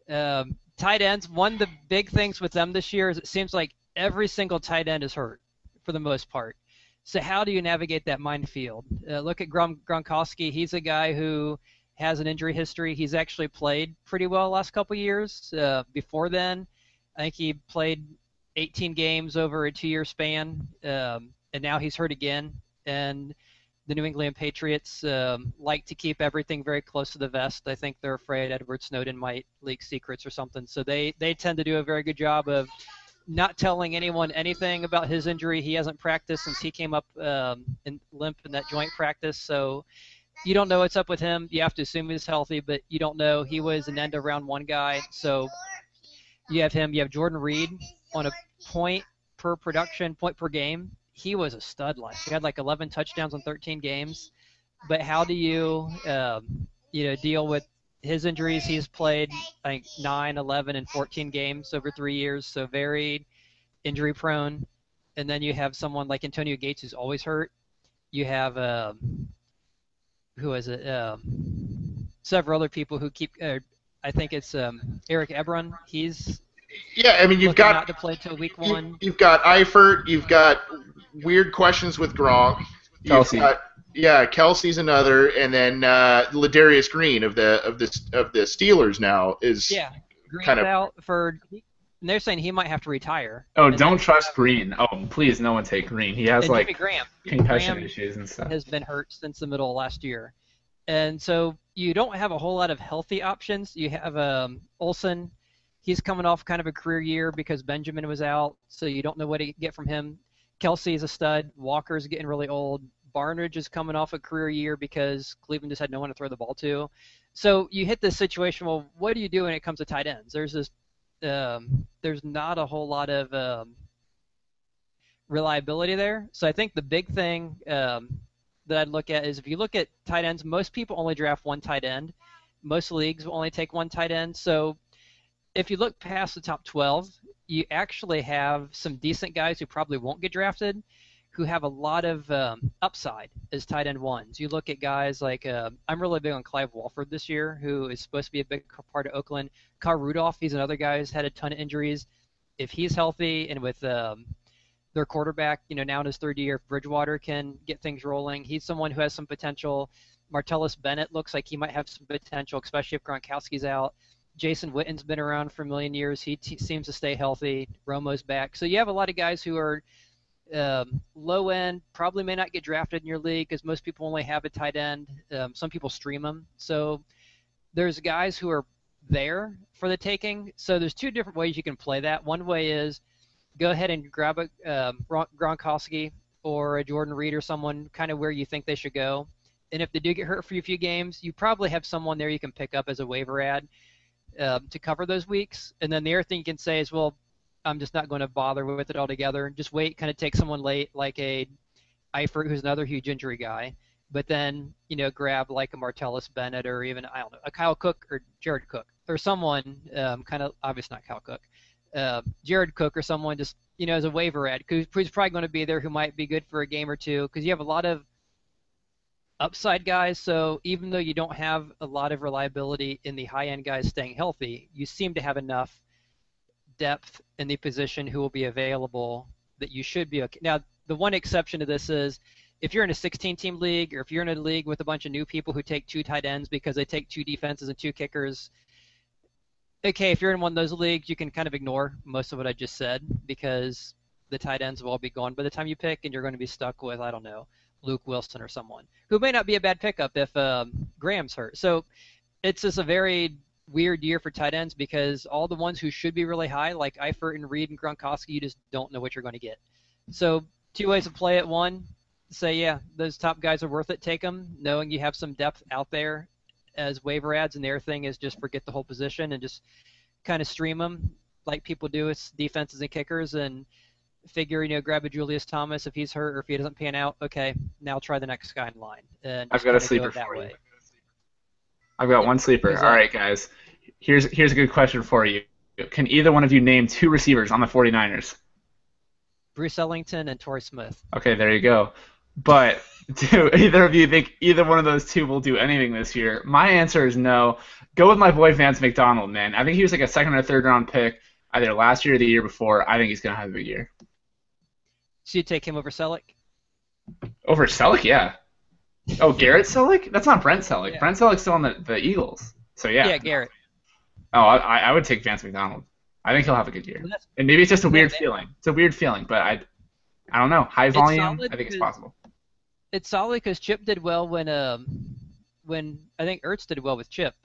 Tight ends, one of the big things with them this year is it seems like every single tight end is hurt. for the most part. So how do you navigate that minefield? Look at Gronkowski. He's a guy who has an injury history. He's actually played pretty well the last couple of years. Before then, I think he played 18 games over a 2-year span, and now he's hurt again. And the New England Patriots like to keep everything very close to the vest. I think they're afraid Edward Snowden might leak secrets or something. So they tend to do a very good job of not telling anyone anything about his injury. He hasn't practiced since he came up in limp in that joint practice. So you don't know what's up with him. You have to assume he's healthy, but you don't know. He was an end of round one guy. So you have him. You have Jordan Reed on a point per game. He was a stud last year. He had like 11 touchdowns on 13 games. But how do you, deal with his injuries? He's played, I think, 9, 11, and 14 games over 3 years, so very injury prone. And then you have someone like Antonio Gates who's always hurt. You have, several other people who keep, I think it's Eric Ebron. He's I mean, you've looking got not to play till week 1. You've got Eifert. You've got weird questions with Gronk. Kelsey. Kelsey's another, and then Ladarius Green of the Steelers now is Green's kind of out for. And they're saying he might have to retire. Oh, And don't trust Green. Oh, please, no one take Green. He has and like Jimmy Graham. concussion Graham issues and stuff. has been hurt since the middle of last year. And so you don't have a whole lot of healthy options. You have Olsen. He's coming off kind of a career year because Benjamin was out, so you don't know what to get from him. Kelsey is a stud. Walker's getting really old. Barnidge is coming off a career year because Cleveland just had no one to throw the ball to. So you hit this situation, well, what do you do when it comes to tight ends? There's not a whole lot of reliability there. So I think the big thing that I'd look at is if you look at tight ends, most people only draft one tight end. Most leagues will only take one tight end. So if you look past the top 12, you actually have some decent guys who probably won't get drafted who have a lot of upside as tight end ones. You look at guys like I'm really big on Clive Walford this year, who is supposed to be a big part of Oakland. Kyle Rudolph, he's another guy who's had a ton of injuries. If he's healthy and with their quarterback, now in his third year, if Bridgewater can get things rolling, he's someone who has some potential. Martellus Bennett looks like he might have some potential, especially if Gronkowski's out. Jason Witten's been around for a million years. He seems to stay healthy. Romo's back. So you have a lot of guys who are low end, probably may not get drafted in your league because most people only have a tight end. Some people stream them. So there's guys who are there for the taking. So there's two different ways you can play that. One way is go ahead and grab a Gronkowski or a Jordan Reed or someone kind of where you think they should go. And if they do get hurt for a few games, you probably have someone there you can pick up as a waiver ad to cover those weeks. And then the other thing you can say is, well, I'm just not going to bother with it altogether. Just wait, kind of take someone late like a Eifert, who's another huge injury guy. But then, grab like a Martellus Bennett or even, I don't know, a Kyle Cook or Jared Cook or someone kind of, obviously not Kyle Cook, Jared Cook or someone just, as a waiver ad who's probably going to be there who might be good for a game or two because you have a lot of upside guys. So even though you don't have a lot of reliability in the high-end guys staying healthy, you seem to have enough depth in the position who will be available that you should be okay. Now, the one exception to this is if you're in a 16-team league or if you're in a league with a bunch of new people who take 2 tight ends because they take 2 defenses and 2 kickers, okay, if you're in one of those leagues, you can kind of ignore most of what I just said because the tight ends will all be gone by the time you pick and you're going to be stuck with, I don't know, Luke Wilson or someone who may not be a bad pickup if Graham's hurt. So it's just a very weird year for tight ends because all the ones who should be really high, like Eifert and Reed and Gronkowski, you just don't know what you're going to get. So 2 ways to play it. One, say, yeah, those top guys are worth it. Take them, knowing you have some depth out there as waiver ads. And the other thing is just forget the whole position and just kind of stream them like people do with defenses and kickers and figure, grab a Julius Thomas if he's hurt or if he doesn't pan out. Okay, now try the next guy in line. And I've got a sleeper that for way. you. I've got one sleeper. All right, guys. Here's a good question for you. Can either one of you name 2 receivers on the 49ers? Bruce Ellington and Torrey Smith. Okay, there you go. But do either of you think either one of those 2 will do anything this year? My answer is no. Go with my boy Vance McDonald, man. I think he was like a 2nd or 3rd round pick either last year or the year before. I think he's going to have a big year. So you take him over Selleck? Over Selleck, yeah. Oh, Garrett Selleck? That's not Brent Selleck. Yeah. Brent Selleck's still on the Eagles. So yeah. Yeah, Garrett. Oh, I would take Vance McDonald. I think he'll have a good year. Well, that's, And maybe it's just a yeah, weird feeling. It's a weird feeling, but I don't know. High it's volume, solid I think it's 'cause possible. it's solid because Chip did well when I think Ertz did well with Chip,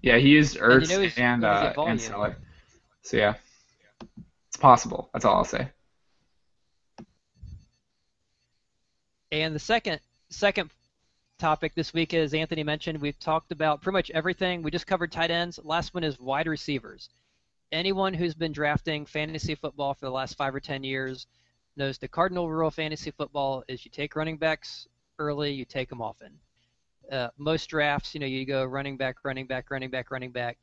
Yeah, he used and Ertz he's and going to get and volume. Selleck. So yeah, it's possible. That's all I'll say. And the second topic this week, as Anthony mentioned, we've talked about pretty much everything. We just covered tight ends. Last one is wide receivers. Anyone who's been drafting fantasy football for the last 5 or 10 years knows the cardinal rule of fantasy football is you take running backs early, you take them often. Most drafts, you go running back, running back, running back, running back,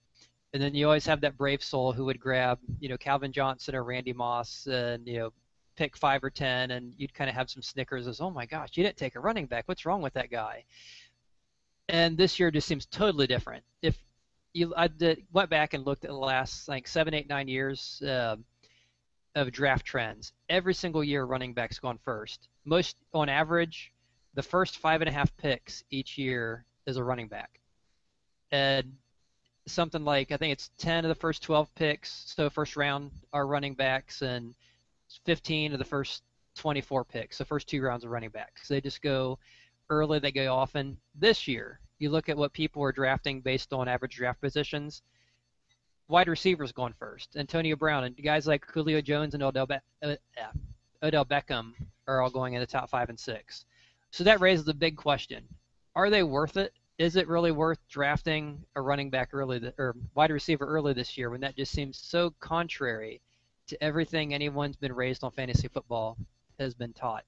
and then you always have that brave soul who would grab, Calvin Johnson or Randy Moss and, pick 5 or 10, and you'd kind of have some snickers as, oh my gosh, you didn't take a running back. What's wrong with that guy? And this year just seems totally different. If went back and looked at the last 7, 8, 9 years of draft trends. Every single year, running backs gone first. Most on average, the first 5.5 picks each year is a running back, and something like I think it's 10 of the first 12 picks, so first round are running backs, and 15 of the first 24 picks, the first 2 rounds of running backs. They just go early, they go often. This year, you look at what people are drafting based on average draft positions. Wide receivers going first. Antonio Brown and guys like Julio Jones and Odell Beckham are all going in the top 5 and 6. So that raises a big question. Are they worth it? Is it really worth drafting a running back early or wide receiver early this year when that just seems so contrary to everything anyone's been raised on fantasy football has been taught?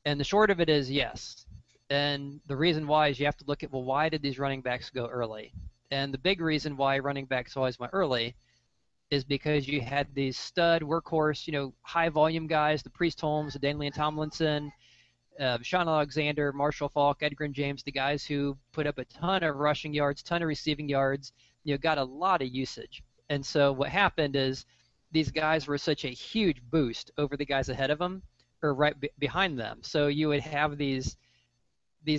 And the short of it is yes. And the reason why is you have to look at, well, why did these running backs go early? And the big reason why running backs always went early is because you had these stud workhorse, high volume guys, the Priest Holmes, the Daniel Tomlinson, Sean Alexander, Marshall Faulk, Edgerrin James, the guys who put up a ton of rushing yards, ton of receiving yards, got a lot of usage. And so what happened is these guys were such a huge boost over the guys ahead of them or right behind them. So you would have these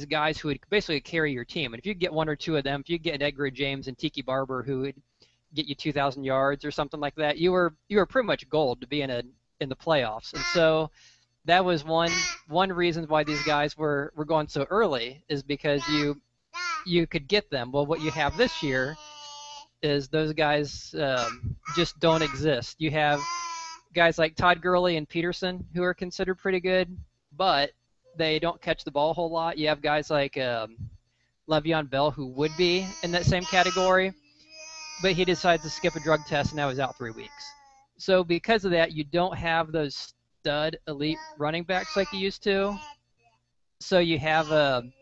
guys who would basically carry your team. And if you get 1 or 2 of them, if you get an Edgerrin James and Tiki Barber who would get you 2,000 yards or something like that, you were pretty much gold to be in the playoffs. And so that was one reason why these guys were going so early, is because you could get them. Well, what you have this year is those guys just don't exist. You have guys like Todd Gurley and Peterson who are considered pretty good, but they don't catch the ball a whole lot. You have guys like Le'Veon Bell who would be in that same category, but he decides to skip a drug test and now he's out 3 weeks. So because of that, you don't have those stud elite running backs like you used to. So you don't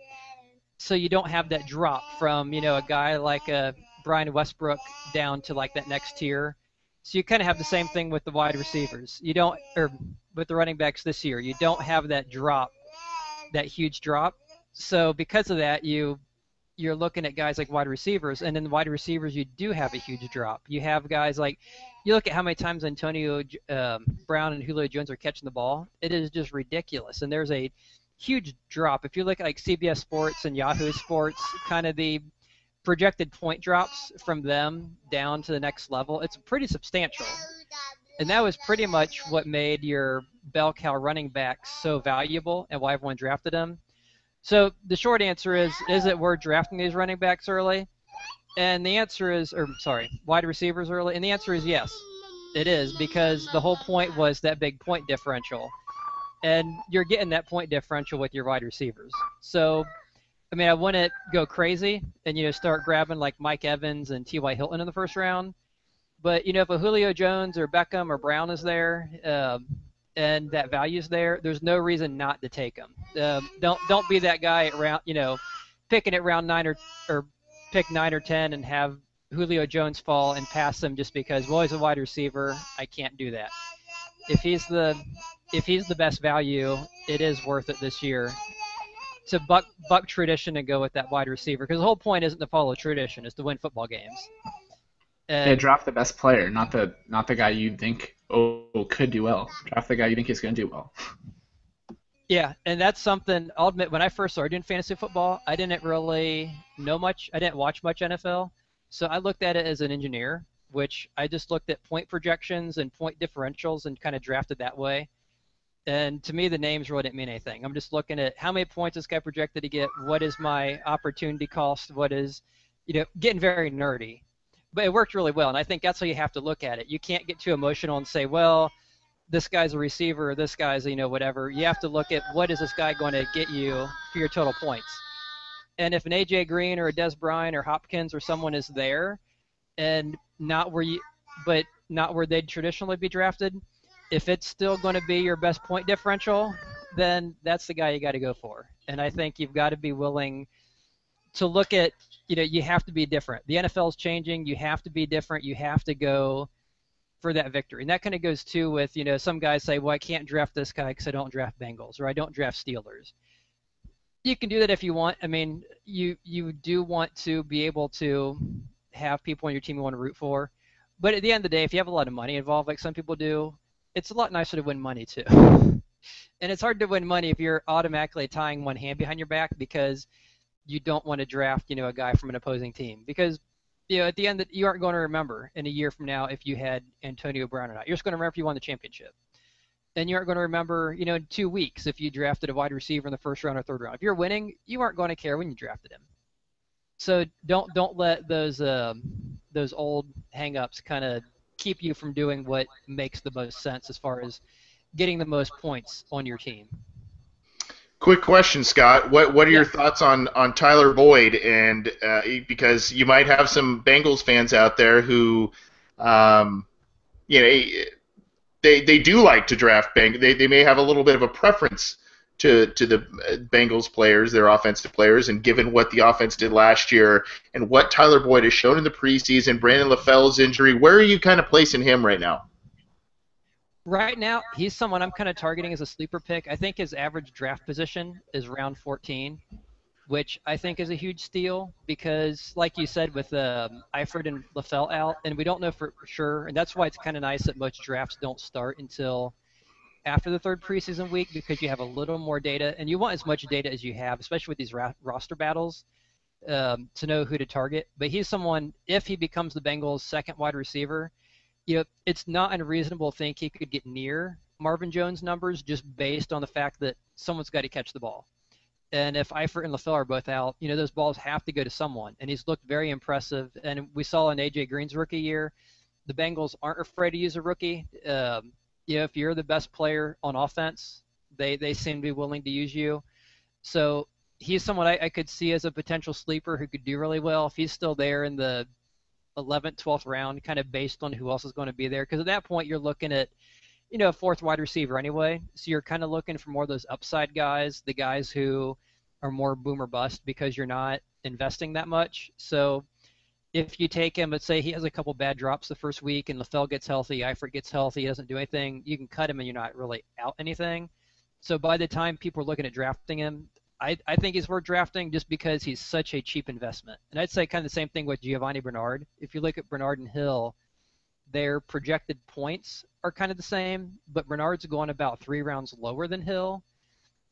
have that drop from a guy like Brian Westbrook down to like that next tier. So you kind of have the same thing with the wide receivers. Or with the running backs this year, you don't have that drop, that huge drop. So because of that, you're looking at guys like wide receivers, and in the wide receivers, you do have a huge drop. You have guys like, you look at how many times Antonio Brown and Julio Jones are catching the ball. It is just ridiculous, and there's a huge drop. If you look at like CBS Sports and Yahoo Sports, kind of the projected point drops from them down to the next level, it's pretty substantial. And that was pretty much what made your bell cow running backs so valuable and why everyone drafted them. So the short answer is it worth drafting these running backs early? And the answer is, wide receivers early? And the answer is yes, it is, because the whole point was that big point differential. And you're getting that point differential with your wide receivers. So, I mean, I wouldn't go crazy and, start grabbing like Mike Evans and T.Y. Hilton in the first round. But, if a Julio Jones or Beckham or Brown is there, and that value's there, there's no reason not to take them. Don't be that guy around, picking at round 9 or pick 9 or 10 and have Julio Jones fall and pass him just because, well, he's a wide receiver. I can't do that. If he's the best value, it is worth it this year to buck tradition and go with that wide receiver, because the whole point isn't to follow tradition, it's to win football games. Yeah, And draft the best player, not the guy you think could do well. Draft the guy you think is going to do well. yeah, and that's something I'll admit. When I first started doing fantasy football, I didn't really know much. I didn't watch much NFL, so I looked at it as an engineer, which I just looked at point projections and point differentials and kind of drafted that way. And to me, the names really didn't mean anything. I'm just looking at how many points this guy projected to get, what is my opportunity cost, what is, getting very nerdy. But it worked really well, and I think that's how you have to look at it. You can't get too emotional and say, well, this guy's a receiver, or this guy's, whatever. You have to look at what is this guy going to get you for your total points. And if an AJ Green or a Des Bryant or Hopkins or someone is there, and not where they'd traditionally be drafted, if it's still going to be your best point differential, then that's the guy you got to go for. And I think you've got to be willing to look at, you have to be different. The NFL is changing. You have to be different. You have to go for that victory. And that kind of goes too with, some guys say, well, I can't draft this guy because I don't draft Bengals or I don't draft Steelers. You can do that if you want. I mean, you do want to be able to have people on your team you want to root for. But at the end of the day, if you have a lot of money involved, like some people do, it's a lot nicer to win money too. And it's hard to win money if you're automatically tying one hand behind your back because you don't want to draft, a guy from an opposing team. Because, at the end, you aren't going to remember in a year from now if you had Antonio Brown or not. You're just going to remember if you won the championship. And you aren't going to remember, in 2 weeks if you drafted a wide receiver in the first round or third round. If you're winning, you aren't going to care when you drafted him. So don't let those old hang-ups kind of keep you from doing what makes the most sense as far as getting the most points on your team. Quick question, Scott. What are Yeah. your thoughts on Tyler Boyd? And because you might have some Bengals fans out there who, um, you know, they do like to draft They may have a little bit of a preference to the Bengals players, their offensive players, and given what the offense did last year and what Tyler Boyd has shown in the preseason, Brandon LaFell's injury, where are you kind of placing him right now? Right now, he's someone I'm kind of targeting as a sleeper pick. I think his average draft position is round 14, which I think is a huge steal because, like you said, with Eifert and LaFell out, and we don't know for sure, and that's why it's kind of nice that most drafts don't start until after the third preseason week because you have a little more data, and you want as much data as you have, especially with these roster battles, to know who to target. But he's someone, if he becomes the Bengals' second wide receiver, it's not unreasonable to think he could get near Marvin Jones' numbers just based on the fact that someone's got to catch the ball. And if Eifert and LaFell are both out, those balls have to go to someone. And he's looked very impressive. And we saw in A.J. Green's rookie year, the Bengals aren't afraid to use a rookie. If you're the best player on offense, they seem to be willing to use you. So he's someone I could see as a potential sleeper who could do really well if he's still there in the 11th, 12th round, kind of based on who else is going to be there. Because at that point, you're looking at, a fourth wide receiver anyway. So you're kind of looking for more of those upside guys, the guys who are more boom or bust because you're not investing that much. So if you take him, let's say he has a couple bad drops the first week and LaFell gets healthy, Eifert gets healthy, he doesn't do anything, you can cut him and you're not really out anything. So by the time people are looking at drafting him, I think he's worth drafting just because he's such a cheap investment. And I'd say kind of the same thing with Giovanni Bernard. If you look at Bernard and Hill, their projected points are kind of the same, but Bernard's going about 3 rounds lower than Hill.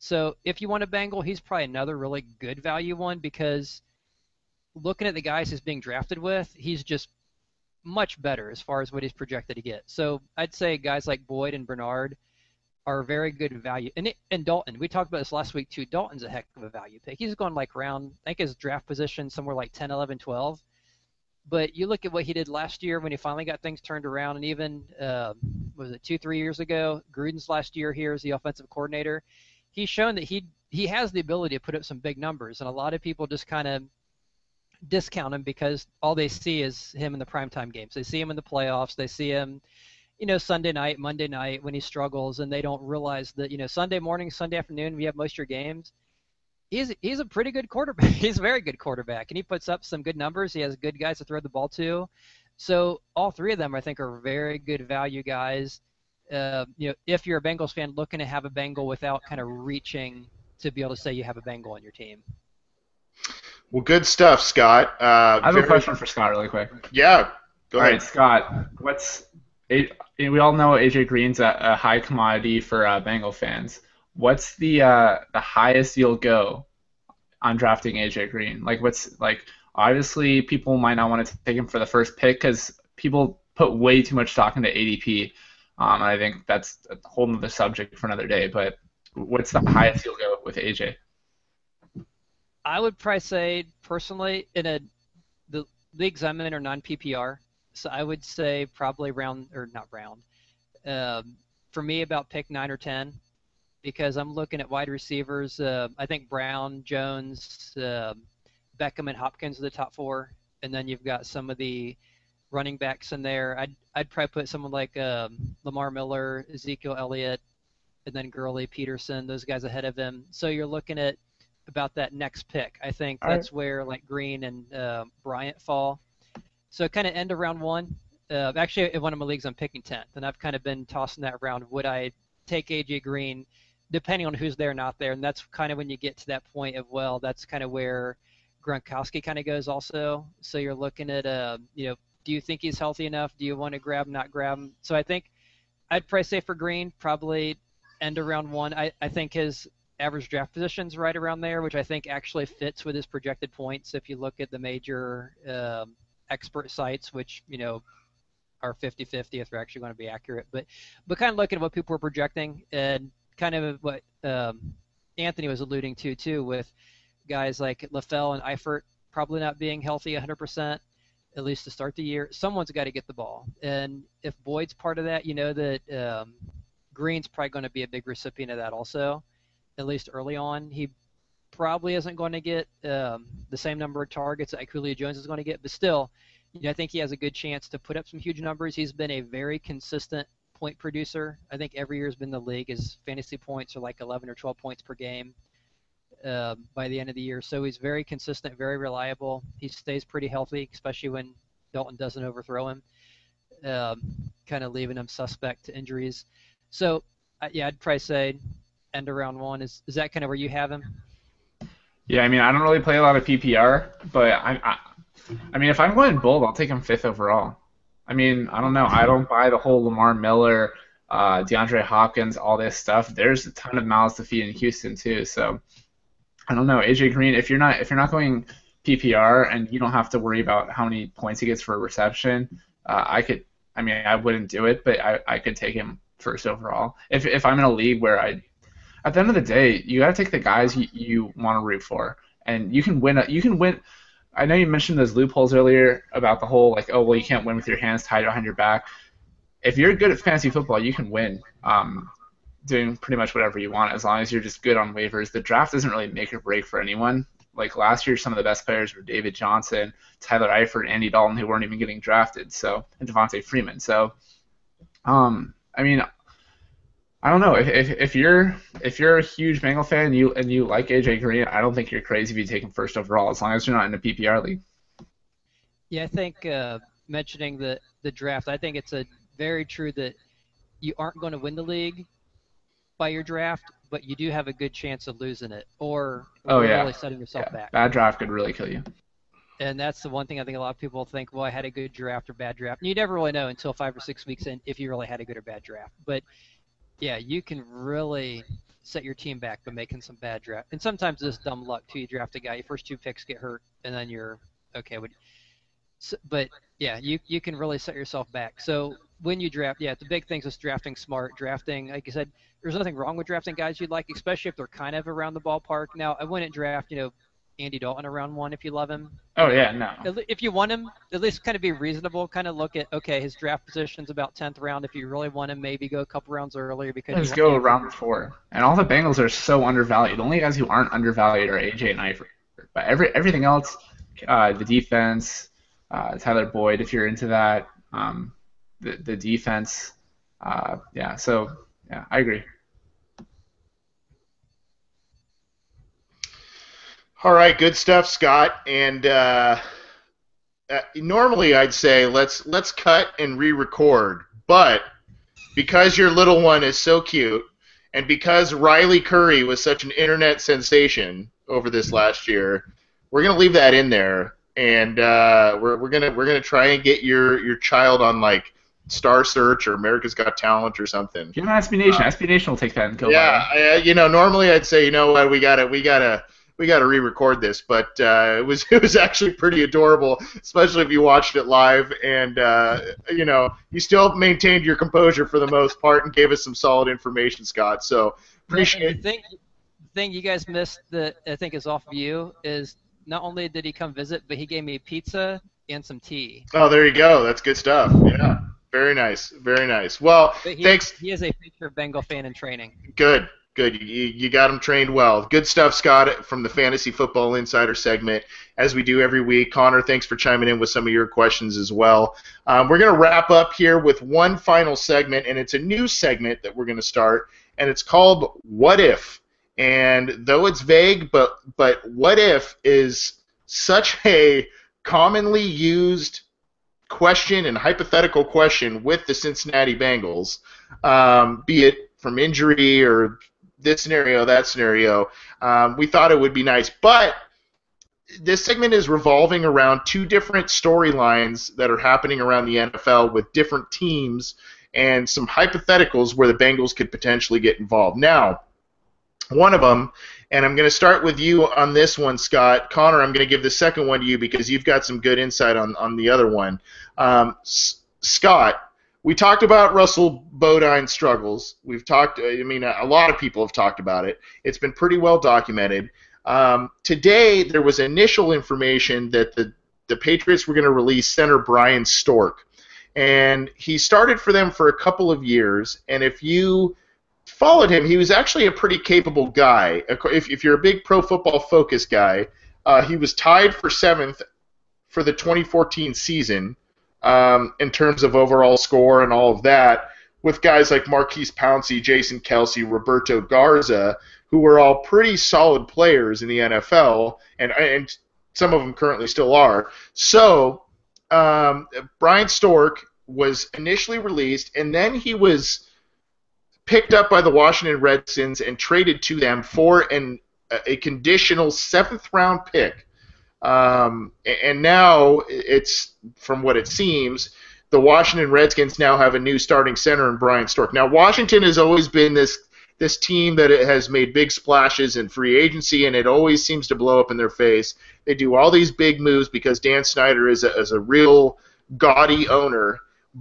So if you want a Bengal, he's probably another really good value one because looking at the guys he's being drafted with, he's just much better as far as what he's projected to get. So I'd say guys like Boyd and Bernard are very good value. And Dalton, we talked about this last week too. Dalton's a heck of a value pick. He's going like round, I think his draft position somewhere like 10, 11, 12. But you look at what he did last year when he finally got things turned around, and even, was it 2-3 years ago, Gruden's last year here as the offensive coordinator, he's shown that he has the ability to put up some big numbers, and a lot of people just kind of discount him because all they see is him in the primetime games. They see him in the playoffs. They see him Sunday night, Monday night when he struggles, and they don't realize that, Sunday morning, Sunday afternoon, when you have most of your games, he's a pretty good quarterback. He's a very good quarterback, and he puts up some good numbers. He has good guys to throw the ball to. So all three of them, I think, are very good value guys. If you're a Bengals fan looking to have a Bengal without kind of reaching to be able to say you have a Bengal on your team. Well, good stuff, Scott. I have a question for Scott really quick. Yeah. Go All right, ahead. Scott. We all know AJ Green's a high commodity for Bengal fans. What's the highest you'll go on drafting AJ Green? Like, what's like? Obviously, people might not want to take him for the first pick because people put way too much stock into ADP. And I think that's a whole other subject for another day. But what's the highest you'll go with AJ? I would probably say personally the leagues I'm in are non-PPR, so I would say probably round or not round. For me, about pick 9 or 10 because I'm looking at wide receivers. I think Brown, Jones, Beckham, and Hopkins are the top four, and then you've got some of the running backs in there. I'd probably put someone like Lamar Miller, Ezekiel Elliott, and then Gurley, Peterson, those guys ahead of him. So you're looking at about that next pick. I think All right. that's where like Green and Bryant fall. So kind of end of round one. Actually, in one of my leagues, I'm picking 10th, and I've kind of been tossing that around. Would I take AJ Green, depending on who's there, not there? And that's kind of when you get to that point of, well, that's kind of where Gronkowski kind of goes also. So you're looking at, do you think he's healthy enough? Do you want to grab him, not grab him? So I think I'd probably say for Green, probably end of round one. I think his average draft position's right around there, which I think actually fits with his projected points. If you look at the major expert sites, which, are 50-50 if they're actually going to be accurate. But kind of looking at what people are projecting and kind of what Anthony was alluding to, too, with guys like LaFell and Eifert probably not being healthy 100%, at least to start the year. Someone's got to get the ball. And if Boyd's part of that, you know that Green's probably going to be a big recipient of that also, at least early on. He probably isn't going to get the same number of targets that Julio Jones is going to get, but still, I think he has a good chance to put up some huge numbers. He's been a very consistent point producer. I think every year has been the league. His fantasy points are like 11 or 12 points per game by the end of the year. So he's very consistent, very reliable. He stays pretty healthy, especially when Dalton doesn't overthrow him, kind of leaving him suspect to injuries. So, I'd probably say end of round one. Is that kind of where you have him? Yeah, I mean, I don't really play a lot of PPR, but I mean, if I'm going bold, I'll take him 5th overall. I mean, I don't know. I don't buy the whole Lamar Miller, DeAndre Hopkins, all this stuff. There's a ton of mouths to feed in Houston too. So I don't know. AJ Green, if you're not going PPR and you don't have to worry about how many points he gets for a reception, I mean, I wouldn't do it, but I could take him 1st overall. If I'm in a league where at the end of the day, you got to take the guys you want to root for, and you can win. You can win. I know you mentioned those loopholes earlier about the whole like, oh well, you can't win with your hands tied behind your back. If you're good at fantasy football, you can win doing pretty much whatever you want as long as you're just good on waivers. The draft doesn't really make or break for anyone. Like last year, some of the best players were David Johnson, Tyler Eifert, Andy Dalton, who weren't even getting drafted. So and Devontae Freeman. So, I mean, I don't know if you're a huge Bengal fan and you like AJ Green, I don't think you're crazy if you take him 1st overall as long as you're not in a PPR league. Yeah, I think mentioning the draft, I think it's a very true that you aren't going to win the league by your draft, but you do have a good chance of losing it or really setting yourself back. Bad draft could really kill you. And that's the one thing I think a lot of people think, well, I had a good draft or bad draft. And you never really know until 5 or 6 weeks in if you really had a good or bad draft. But yeah, you can really set your team back by making some bad draft. And sometimes it's dumb luck, too. You draft a guy, your first 2 picks get hurt, and then you're okay. But yeah, you can really set yourself back. So when you draft, the big thing is drafting smart. Drafting, like I said, there's nothing wrong with drafting guys you'd like, especially if they're kind of around the ballpark. Now, I wouldn't draft, Andy Dalton around 1 if you love him. No. If you want him, at least kind of be reasonable. Kind of look at, okay, his draft position's about 10th round. If you really want him, maybe go a couple rounds earlier because Let's go round 4. And all the Bengals are so undervalued. The only guys who aren't undervalued are AJ and Eifert. But everything else, the defense, Tyler Boyd, if you're into that, the defense, So I agree. All right, good stuff, Scott. And normally I'd say let's cut and re-record, but because your little one is so cute, and because Riley Curry was such an internet sensation over this last year, we're gonna leave that in there. and we're gonna try and get your child on like Star Search or America's Got Talent or something. Give him SB Nation. SB Nation will take that and go Yeah, viral. normally I'd say, you know what, we gotta re-record this, but it was actually pretty adorable, especially if you watched it live, and you still maintained your composure for the most part and gave us some solid information, Scott. So Yeah, and appreciate. the thing you guys missed that I think is off of you is not only did he come visit, but he gave me pizza and some tea. Oh, there you go. That's good stuff. Yeah, very nice, very nice. Well, But thanks. he is a future Bengal fan in training. Good, good. You got him trained well. Good stuff, Scott, from the Fantasy Football Insider segment, as we do every week. Connor, thanks for chiming in with some of your questions as well. We're going to wrap up here with one final segment, and it's a new segment that we're going to start, and it's called What If? And though it's vague, but what if is such a commonly used question and hypothetical question with the Cincinnati Bengals, be it from injury or this scenario, that scenario. We thought it would be nice. But this segment is revolving around two different storylines that are happening around the NFL with different teams and some hypotheticals where the Bengals could potentially get involved. Now, one of them, and I'm going to start with you on this one, Scott. Connor, I'm going to give the second one to you because you've got some good insight on the other one. Scott, we talked about Russell Bodine's struggles. We've talked, a lot of people have talked about it. It's been pretty well documented. Today, there was initial information that the Patriots were going to release center Brian Stork. And he started for them for a couple of years, and if you followed him, he was actually a pretty capable guy. If you're a big Pro Football Focus guy, he was tied for 7th for the 2014 season in terms of overall score and all of that, with guys like Marquise Pouncey, Jason Kelsey, Roberto Garza, who were all pretty solid players in the NFL, and some of them currently still are. So Brian Stork was initially released, and then he was picked up by the Washington Redskins and traded to them for a conditional 7th-round pick. And now it's, from what it seems, the Washington Redskins now have a new starting center in Brian Stork. Now, Washington has always been this team that has made big splashes in free agency, and it always seems to blow up in their face. They do all these big moves because Dan Snyder is a real gaudy owner,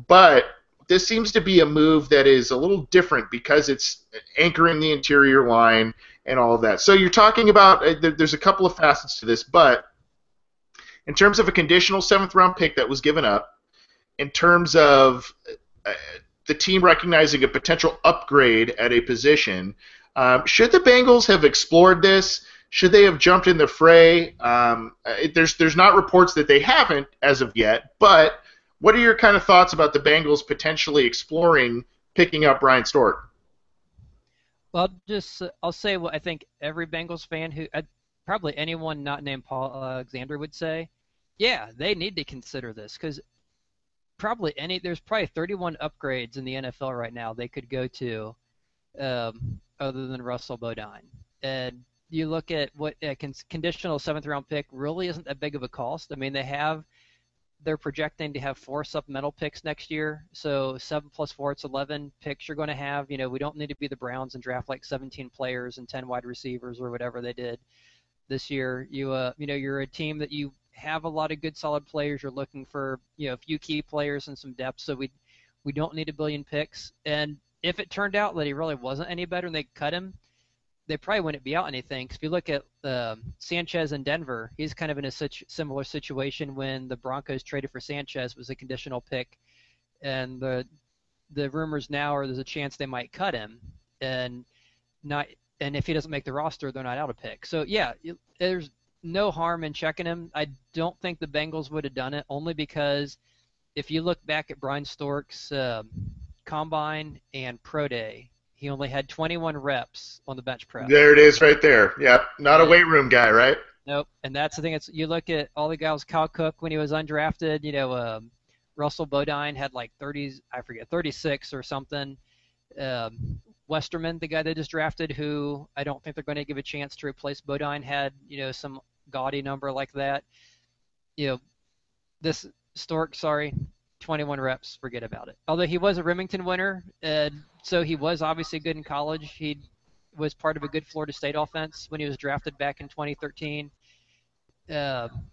but this seems to be a move that is a little different because it's anchoring the interior line and all of that. So you're talking about, there's a couple of facets to this, but in terms of a conditional 7th-round pick that was given up, in terms of the team recognizing a potential upgrade at a position, should the Bengals have explored this? Should they have jumped in the fray? There's not reports that they haven't as of yet, but what are your kind of thoughts about the Bengals potentially exploring picking up Brian Stork? Well, I'll say what I think every Bengals fan probably anyone not named Paul Alexander would say. Yeah, they need to consider this because there's probably 31 upgrades in the NFL right now they could go to, other than Russell Bodine. And you look at what a conditional 7th-round pick really isn't that big of a cost. I mean, they're projecting to have 4 supplemental picks next year, so 7 plus 4, it's 11 picks you're going to have. We don't need to be the Browns and draft like 17 players and 10 wide receivers or whatever they did this year. You're a team that you have a lot of good solid players. You're looking for a few key players and some depth, so we don't need a billion picks. And if it turned out that he really wasn't any better and they cut him, they probably wouldn't be out anything. Because if you look at Sanchez in Denver, he's kind of in a similar situation when the Broncos traded for Sanchez, was a conditional pick, and the rumors now are there's a chance they might cut him, and if he doesn't make the roster, they're not out a pick. So yeah, there's no harm in checking him. I don't think the Bengals would have done it, only because if you look back at Brian Stork's combine and pro day, he only had 21 reps on the bench press. There it is right there. Yep. Not a weight room guy, right? Nope. And that's the thing. You look at all the guys, Kyle Cook when he was undrafted, Russell Bodine had like 36 or something. Westerman, the guy they just drafted, who I don't think they're going to give a chance to replace Bodine, had, some gaudy number like that. you know, this Stork, sorry, 21 reps, forget about it. Although he was a Remington winner, so he was obviously good in college. He was part of a good Florida State offense when he was drafted back in 2013.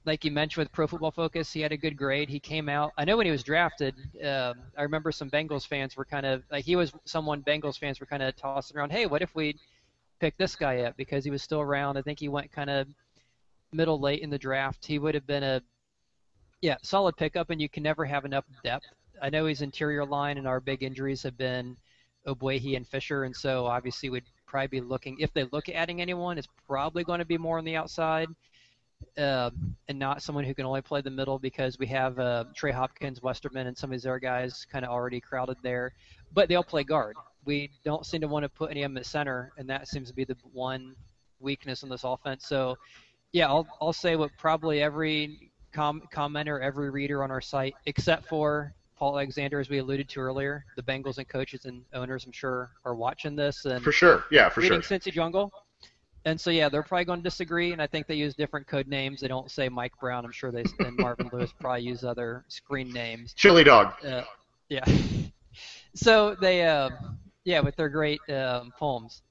Like you mentioned with Pro Football Focus, he had a good grade. He came out. I know when he was drafted, I remember some Bengals fans were kind of like he was someone Bengals fans were kind of tossing around. Hey, what if we pick this guy up because he was still around? I think he went kind of middle late in the draft. He would have been a solid pickup, and you can never have enough depth. I know his interior line and our big injuries have been Ogbuehi and Fisher, and so obviously we'd probably be looking, if they look at adding anyone, it's probably going to be more on the outside and not someone who can only play the middle because we have Trey Hopkins, Westerman, and some of these other guys kind of already crowded there. But they'll play guard. We don't seem to want to put any of them at center, and that seems to be the one weakness in this offense. So, yeah, I'll say what probably every commenter, every reader on our site, except for Paul Alexander, as we alluded to earlier, the Bengals and coaches and owners, I'm sure, are watching this and for sure, yeah, for reading sure. Cincy Jungle. And so, yeah, they're probably going to disagree, and I think they use different code names. They don't say Mike Brown. I'm sure and Marvin Lewis probably use other screen names. Chili dog. Yeah. So they, with their great poems.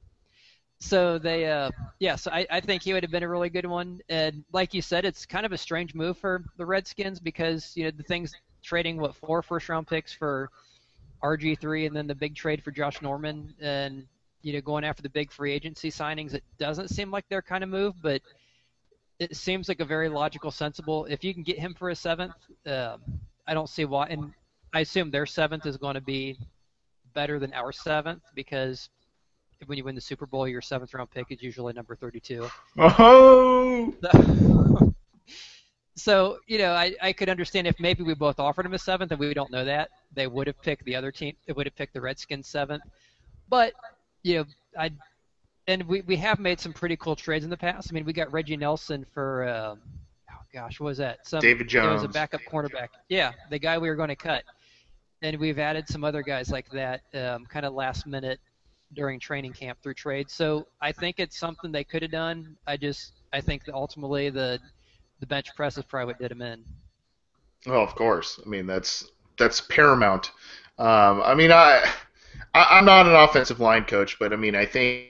So they, so I think he would have been a really good one. And like you said, it's kind of a strange move for the Redskins because, the things trading, 4 first-round picks for RG3 and then the big trade for Josh Norman and, going after the big free agency signings, it doesn't seem like their kind of move, but it seems like a very logical, sensible. If you can get him for a 7th, I don't see why. And I assume their 7th is going to be better than our 7th because when you win the Super Bowl, your 7th round pick is usually number 32. Oh! So, I could understand if maybe we both offered him a 7th and we don't know that. They would have picked the other team. They would have picked the Redskins 7th. But, we have made some pretty cool trades in the past. I mean, we got Reggie Nelson for, what was that? David Jones. It was a backup cornerback. Yeah, the guy we were going to cut. And we've added some other guys like that kind of last minute during training camp through trade. So I think it's something they could have done. I think that ultimately the bench press is probably what did them in. Oh, of course. I mean, that's paramount. I'm not an offensive line coach, but I mean, I think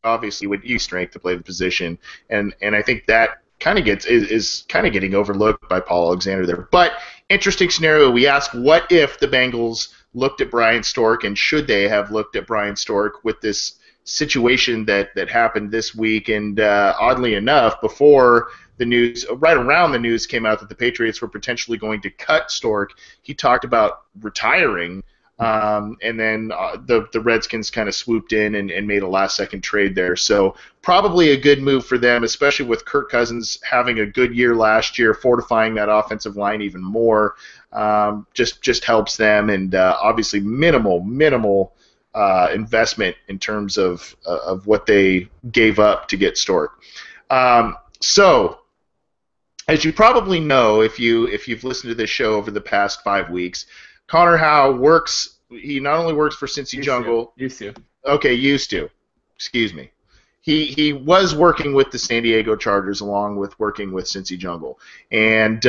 obviously would use strength to play the position, and I think that kind of is kind of getting overlooked by Paul Alexander there. But interesting scenario. We ask, what if the Bengals looked at Brian Stork, and should they have looked at Brian Stork with this situation that happened this week? And oddly enough, before the news, right around the news came out that the Patriots were potentially going to cut Stork, he talked about retiring. And then the Redskins kind of swooped in and made a last-second trade there. So probably a good move for them, especially with Kirk Cousins having a good year last year, fortifying that offensive line even more. Just helps them, and obviously minimal investment in terms of what they gave up to get Stork. So, as you probably know, if you've listened to this show over the past 5 weeks, Connor Howe works. He not only works for Cincy Jungle. Used to. Okay, used to. Excuse me. He was working with the San Diego Chargers along with working with Cincy Jungle, and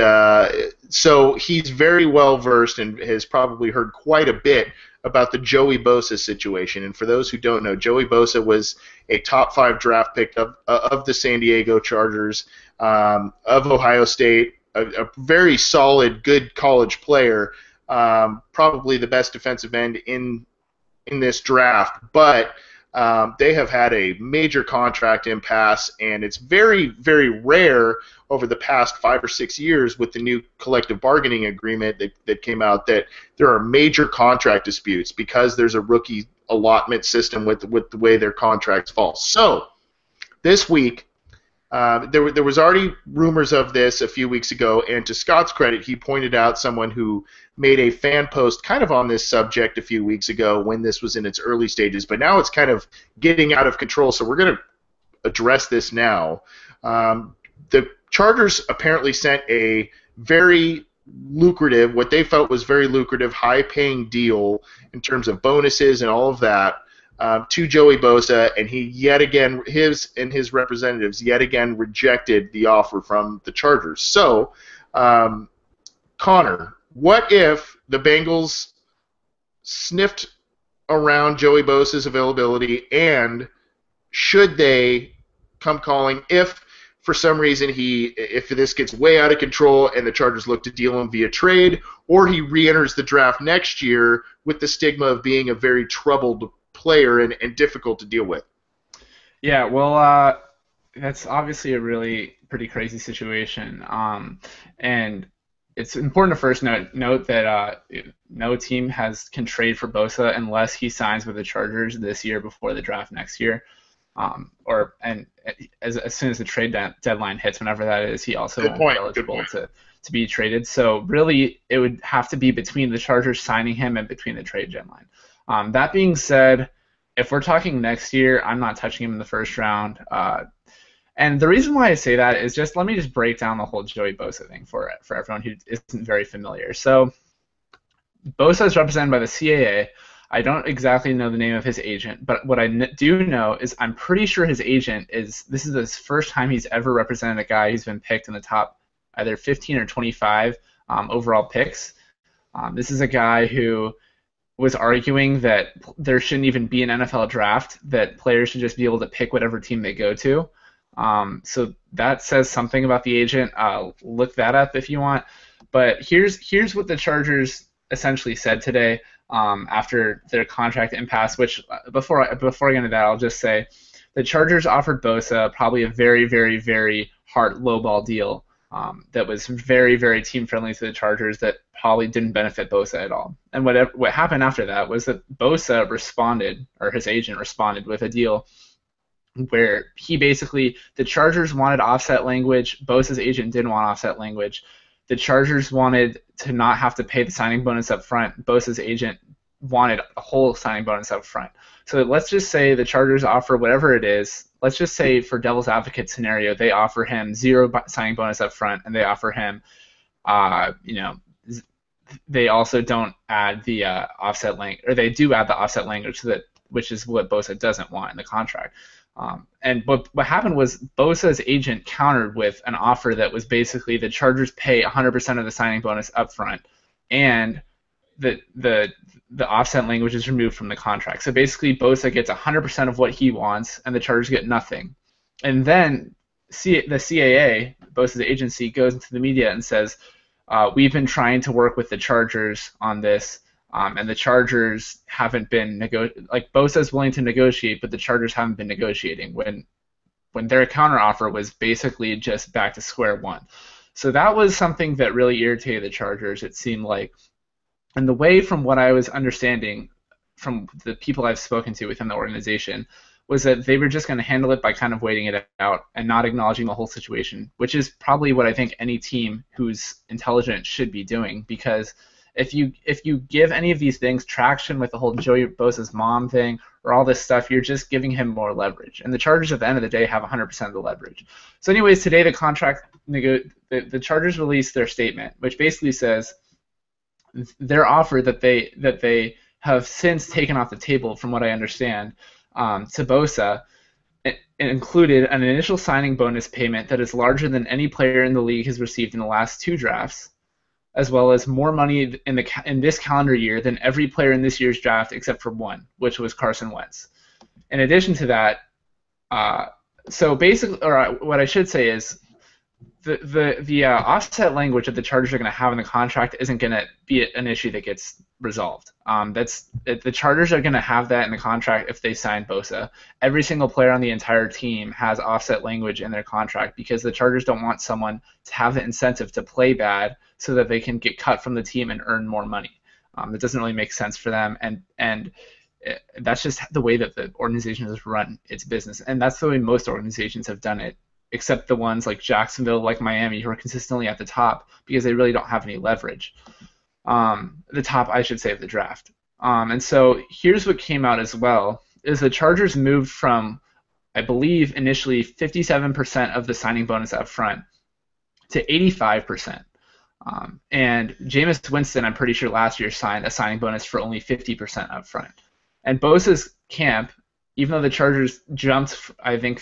so he's very well versed and has probably heard quite a bit about the Joey Bosa situation. And for those who don't know, Joey Bosa was a top 5 draft pick of the San Diego Chargers, of Ohio State, a very solid, good college player. Probably the best defensive end in this draft, but they have had a major contract impasse, and it's very, very rare over the past 5 or 6 years with the new collective bargaining agreement that came out that there are major contract disputes because there's a rookie allotment system with the way their contracts fall. So this week, there was already rumors of this a few weeks ago, and to Scott's credit, he pointed out someone who made a fan post kind of on this subject a few weeks ago when this was in its early stages, but now it's kind of getting out of control, so we're going to address this now. The Chargers apparently sent a very lucrative, what they felt was very lucrative, high-paying deal in terms of bonuses and all of that to Joey Bosa, and he yet again, his representatives yet again rejected the offer from the Chargers. So, Connor, what if the Bengals sniffed around Joey Bosa's availability, and should they come calling if for some reason if this gets way out of control and the Chargers look to deal him via trade, or he re-enters the draft next year with the stigma of being a very troubled player and difficult to deal with? Yeah, well, that's obviously a really pretty crazy situation. And it's important to first note that no team can trade for Bosa unless he signs with the Chargers this year before the draft next year. As soon as the trade deadline hits, whenever that is, he also won't be eligible to be traded. So really, it would have to be between the Chargers signing him and between the trade deadline. That being said, if we're talking next year, I'm not touching him in the first round. And the reason why I say that is let me break down the whole Joey Bosa thing for everyone who isn't very familiar. So Bosa is represented by the CAA. I don't exactly know the name of his agent, but what I do know is I'm pretty sure his agent this is the first time he's ever represented a guy who's been picked in the top either 15 or 25 overall picks. This is a guy who was arguing that there shouldn't even be an NFL draft, that players should just be able to pick whatever team they go to. So that says something about the agent. Look that up if you want. But here's what the Chargers essentially said today after their contract impasse. Which before I get into that, I'll just say the Chargers offered Bosa probably a very, very, very hard lowball deal that was very, very team friendly to the Chargers that probably didn't benefit Bosa at all. And what happened after that was that Bosa responded, or his agent responded with a deal where the Chargers wanted offset language, Bosa's agent didn't want offset language. The Chargers wanted to not have to pay the signing bonus up front. Bosa's agent wanted a whole signing bonus up front. So let's just say the Chargers offer whatever it is. Let's just say for devil's advocate scenario, they offer him zero signing bonus up front, and they offer him, they also don't add the offset language, or they do add the offset language which is what Bosa doesn't want in the contract. And what happened was Bosa's agent countered with an offer that was basically the Chargers pay 100% of the signing bonus up front, and the offset language is removed from the contract. So basically Bosa gets 100% of what he wants, and the Chargers get nothing. And then the CAA, Bosa's agency, goes into the media and says, we've been trying to work with the Chargers on this, and the Chargers haven't been Bosa's willing to negotiate, but the Chargers haven't been negotiating when their counteroffer was basically just back to square one. So that was something that really irritated the Chargers, it seemed like. And the way, from what I was understanding from the people I've spoken to within the organization, was that they were just going to handle it by kind of waiting it out and not acknowledging the whole situation, which is probably what I think any team who's intelligent should be doing, because if you give any of these things traction with the whole Joey Bosa's mom thing or all this stuff, you're just giving him more leverage. And the Chargers at the end of the day have 100% of the leverage. So anyways, today the Chargers released their statement, which basically says their offer that they have since taken off the table, from what I understand, to Bosa, it included an initial signing bonus payment that is larger than any player in the league has received in the last two drafts, as well as more money in this calendar year than every player in this year's draft except for one, which was Carson Wentz. In addition to that, so basically, or what I should say is, the offset language that the Chargers are going to have in the contract isn't going to be an issue that gets resolved. The Chargers are going to have that in the contract if they sign Bosa. Every single player on the entire team has offset language in their contract because the Chargers don't want someone to have the incentive to play bad so that they can get cut from the team and earn more money. That doesn't really make sense for them, and that's just the way that the organization has run its business, and that's the way most organizations have done it, except the ones like Jacksonville, like Miami, who are consistently at the top because they really don't have any leverage. The top, I should say, of the draft. And so here's what came out as well, is the Chargers moved from, I believe, initially 57% of the signing bonus up front to 85%. And Jameis Winston, I'm pretty sure last year signed a signing bonus for only 50% up front. And Bosa's camp, even though the Chargers jumped, I think,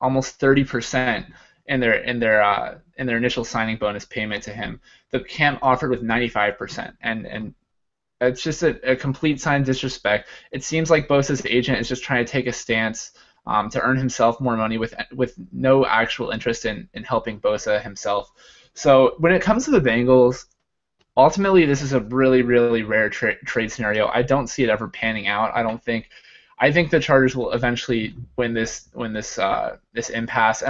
almost 30% in their initial signing bonus payment to him, the camp offered with 95%, and it's just a complete sign of disrespect. It seems like Bosa's agent is just trying to take a stance to earn himself more money with no actual interest in helping Bosa himself. So when it comes to the Bengals, ultimately this is a really, really rare trade scenario. I don't see it ever panning out. I think the Chargers will eventually win this impasse,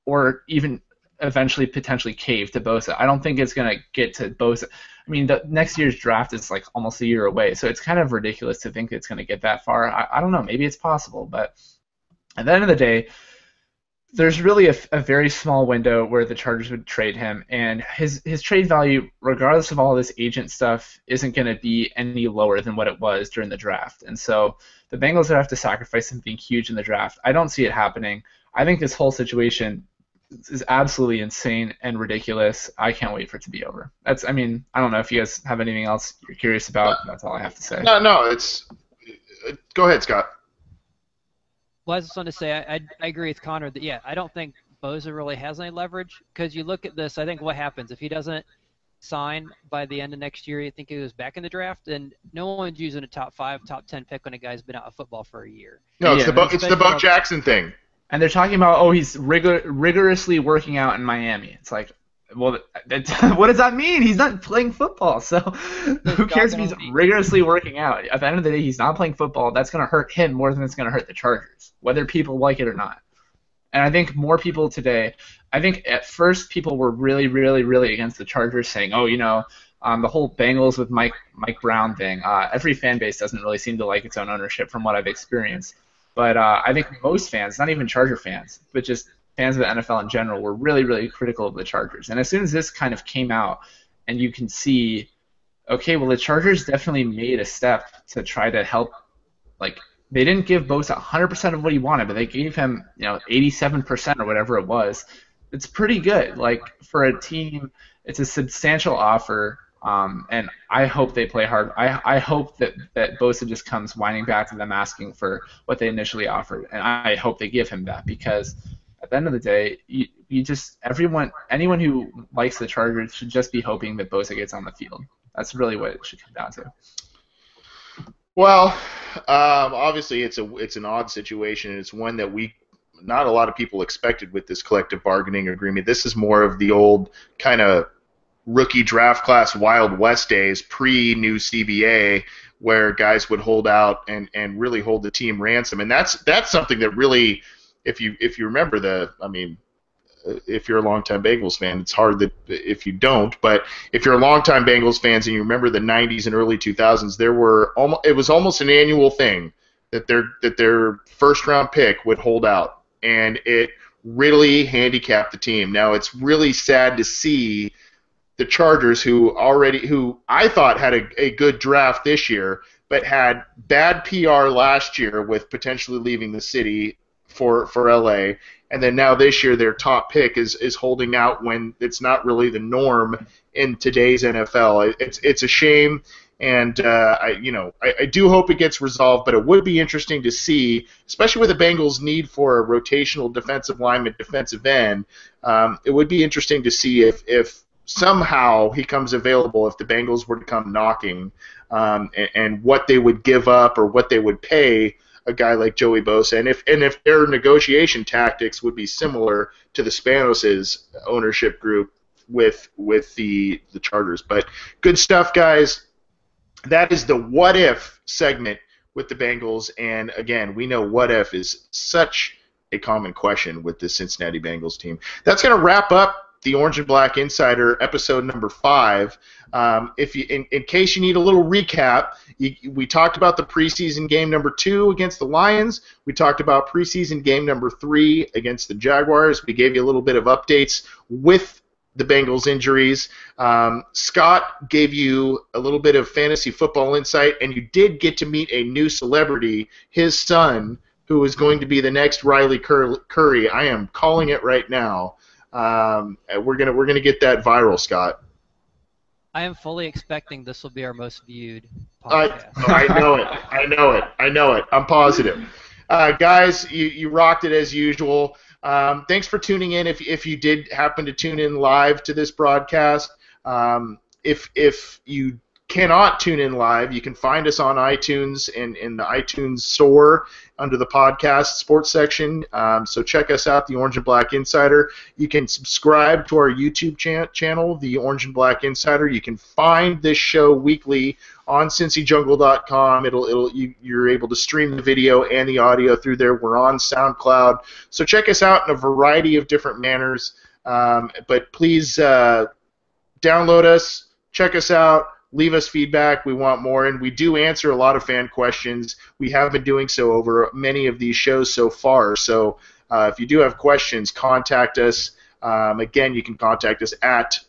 or even eventually potentially cave to Bosa. I don't think it's gonna get to Bosa. I mean, the next year's draft is like almost a year away, so it's kind of ridiculous to think it's gonna get that far. I don't know, maybe it's possible, but at the end of the day, there's really a very small window where the Chargers would trade him, and his trade value, regardless of all this agent stuff, isn't going to be any lower than what it was during the draft. And so the Bengals would have to sacrifice something huge in the draft. I don't see it happening. I think this whole situation is absolutely insane and ridiculous. I can't wait for it to be over. I mean, I don't know if you guys have anything else you're curious about. That's all I have to say. No, go ahead, Scott. Well, I just want to say I agree with Connor that, yeah, I don't think Bosa really has any leverage, because you look at this, I think what happens if he doesn't sign by the end of next year, you think he goes back in the draft, and no one's using a top 5, top 10 pick when a guy's been out of football for a year. No, it's the Bo Jackson thing. And they're talking about, he's rigorously working out in Miami. It's like, well, what does that mean? He's not playing football, so who cares if he's rigorously working out? At the end of the day, he's not playing football. That's going to hurt him more than it's going to hurt the Chargers, whether people like it or not. And I think more people today, I think at first people were really, really, really against the Chargers, saying, the whole Bengals with Mike Brown thing. Every fan base doesn't really seem to like its own ownership from what I've experienced. But I think most fans, not even Charger fans, but just fans of the NFL in general, were really, really critical of the Chargers. And as soon as this kind of came out, and you can see, okay, well, the Chargers definitely made a step to try to help. Like, they didn't give Bosa 100% of what he wanted, but they gave him, 87% or whatever it was. It's pretty good. Like, for a team, it's a substantial offer. And I hope they play hard. I hope that Bosa just comes whining back to them asking for what they initially offered, and I hope they give him that, because at the end of the day, anyone who likes the Chargers should just be hoping that Bosa gets on the field. That's really what it should come down to. Well, obviously it's an odd situation. It's one that not a lot of people expected with this collective bargaining agreement. This is more of the old kind of rookie draft class Wild West days, pre-new CBA, where guys would hold out and really hold the team ransom. And that's something that really, if you remember if you're a longtime Bengals fan, it's hard that if you don't, but if you're a longtime Bengals fans and you remember the 90s and early 2000s, it was almost an annual thing that their first round pick would hold out, and it really handicapped the team. Now it's really sad to see the Chargers, who I thought had a good draft this year, but had bad PR last year with potentially leaving the city for LA, and then now this year their top pick is holding out when it's not really the norm in today's NFL. It's a shame, and I do hope it gets resolved, but it would be interesting to see, especially with the Bengals' need for a rotational defensive lineman, defensive end. It would be interesting to see if somehow he comes available, if the Bengals were to come knocking, and what they would give up or what they would pay a guy like Joey Bosa, and if their negotiation tactics would be similar to the Spanos' ownership group with the Chargers. But good stuff, guys. That is the what if segment with the Bengals, and again, we know what if is such a common question with the Cincinnati Bengals team. That's going to wrap up the Orange and Black Insider, episode number 5. If you, in case you need a little recap, we talked about the preseason game number 2 against the Lions. We talked about preseason game number 3 against the Jaguars. We gave you a little bit of updates with the Bengals injuries. Scott gave you a little bit of fantasy football insight, and you did get to meet a new celebrity, his son, who is going to be the next Riley Curry. I am calling it right now. We're gonna get that viral, Scott. I am fully expecting this will be our most viewed podcast. I know it. I know it. I know it. I'm positive. Guys, you rocked it as usual. Thanks for tuning in. If you did happen to tune in live to this broadcast, if you cannot tune in live, you can find us on iTunes and in the iTunes store under the podcast sports section. So check us out, the Orange and Black Insider. You can subscribe to our YouTube channel, the Orange and Black Insider. You can find this show weekly on cincyjungle.com. You're able to stream the video and the audio through there. We're on SoundCloud. So check us out in a variety of different manners. But please download us, check us out. Leave us feedback. We want more, and we do answer a lot of fan questions. We have been doing so over many of these shows so far. So if you do have questions, contact us. Again, you can contact us at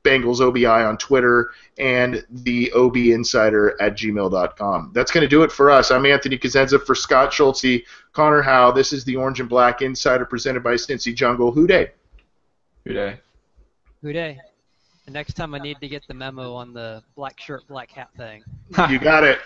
BengalsOBI on Twitter and the obinsider@gmail.com. That's going to do it for us. I'm Anthony Cosenza for Scott Schultze, Connor Howe. This is the Orange and Black Insider presented by Cincy Jungle. Who day? Who day? Who day? The next time I need to get the memo on the black shirt, black hat thing. You got it.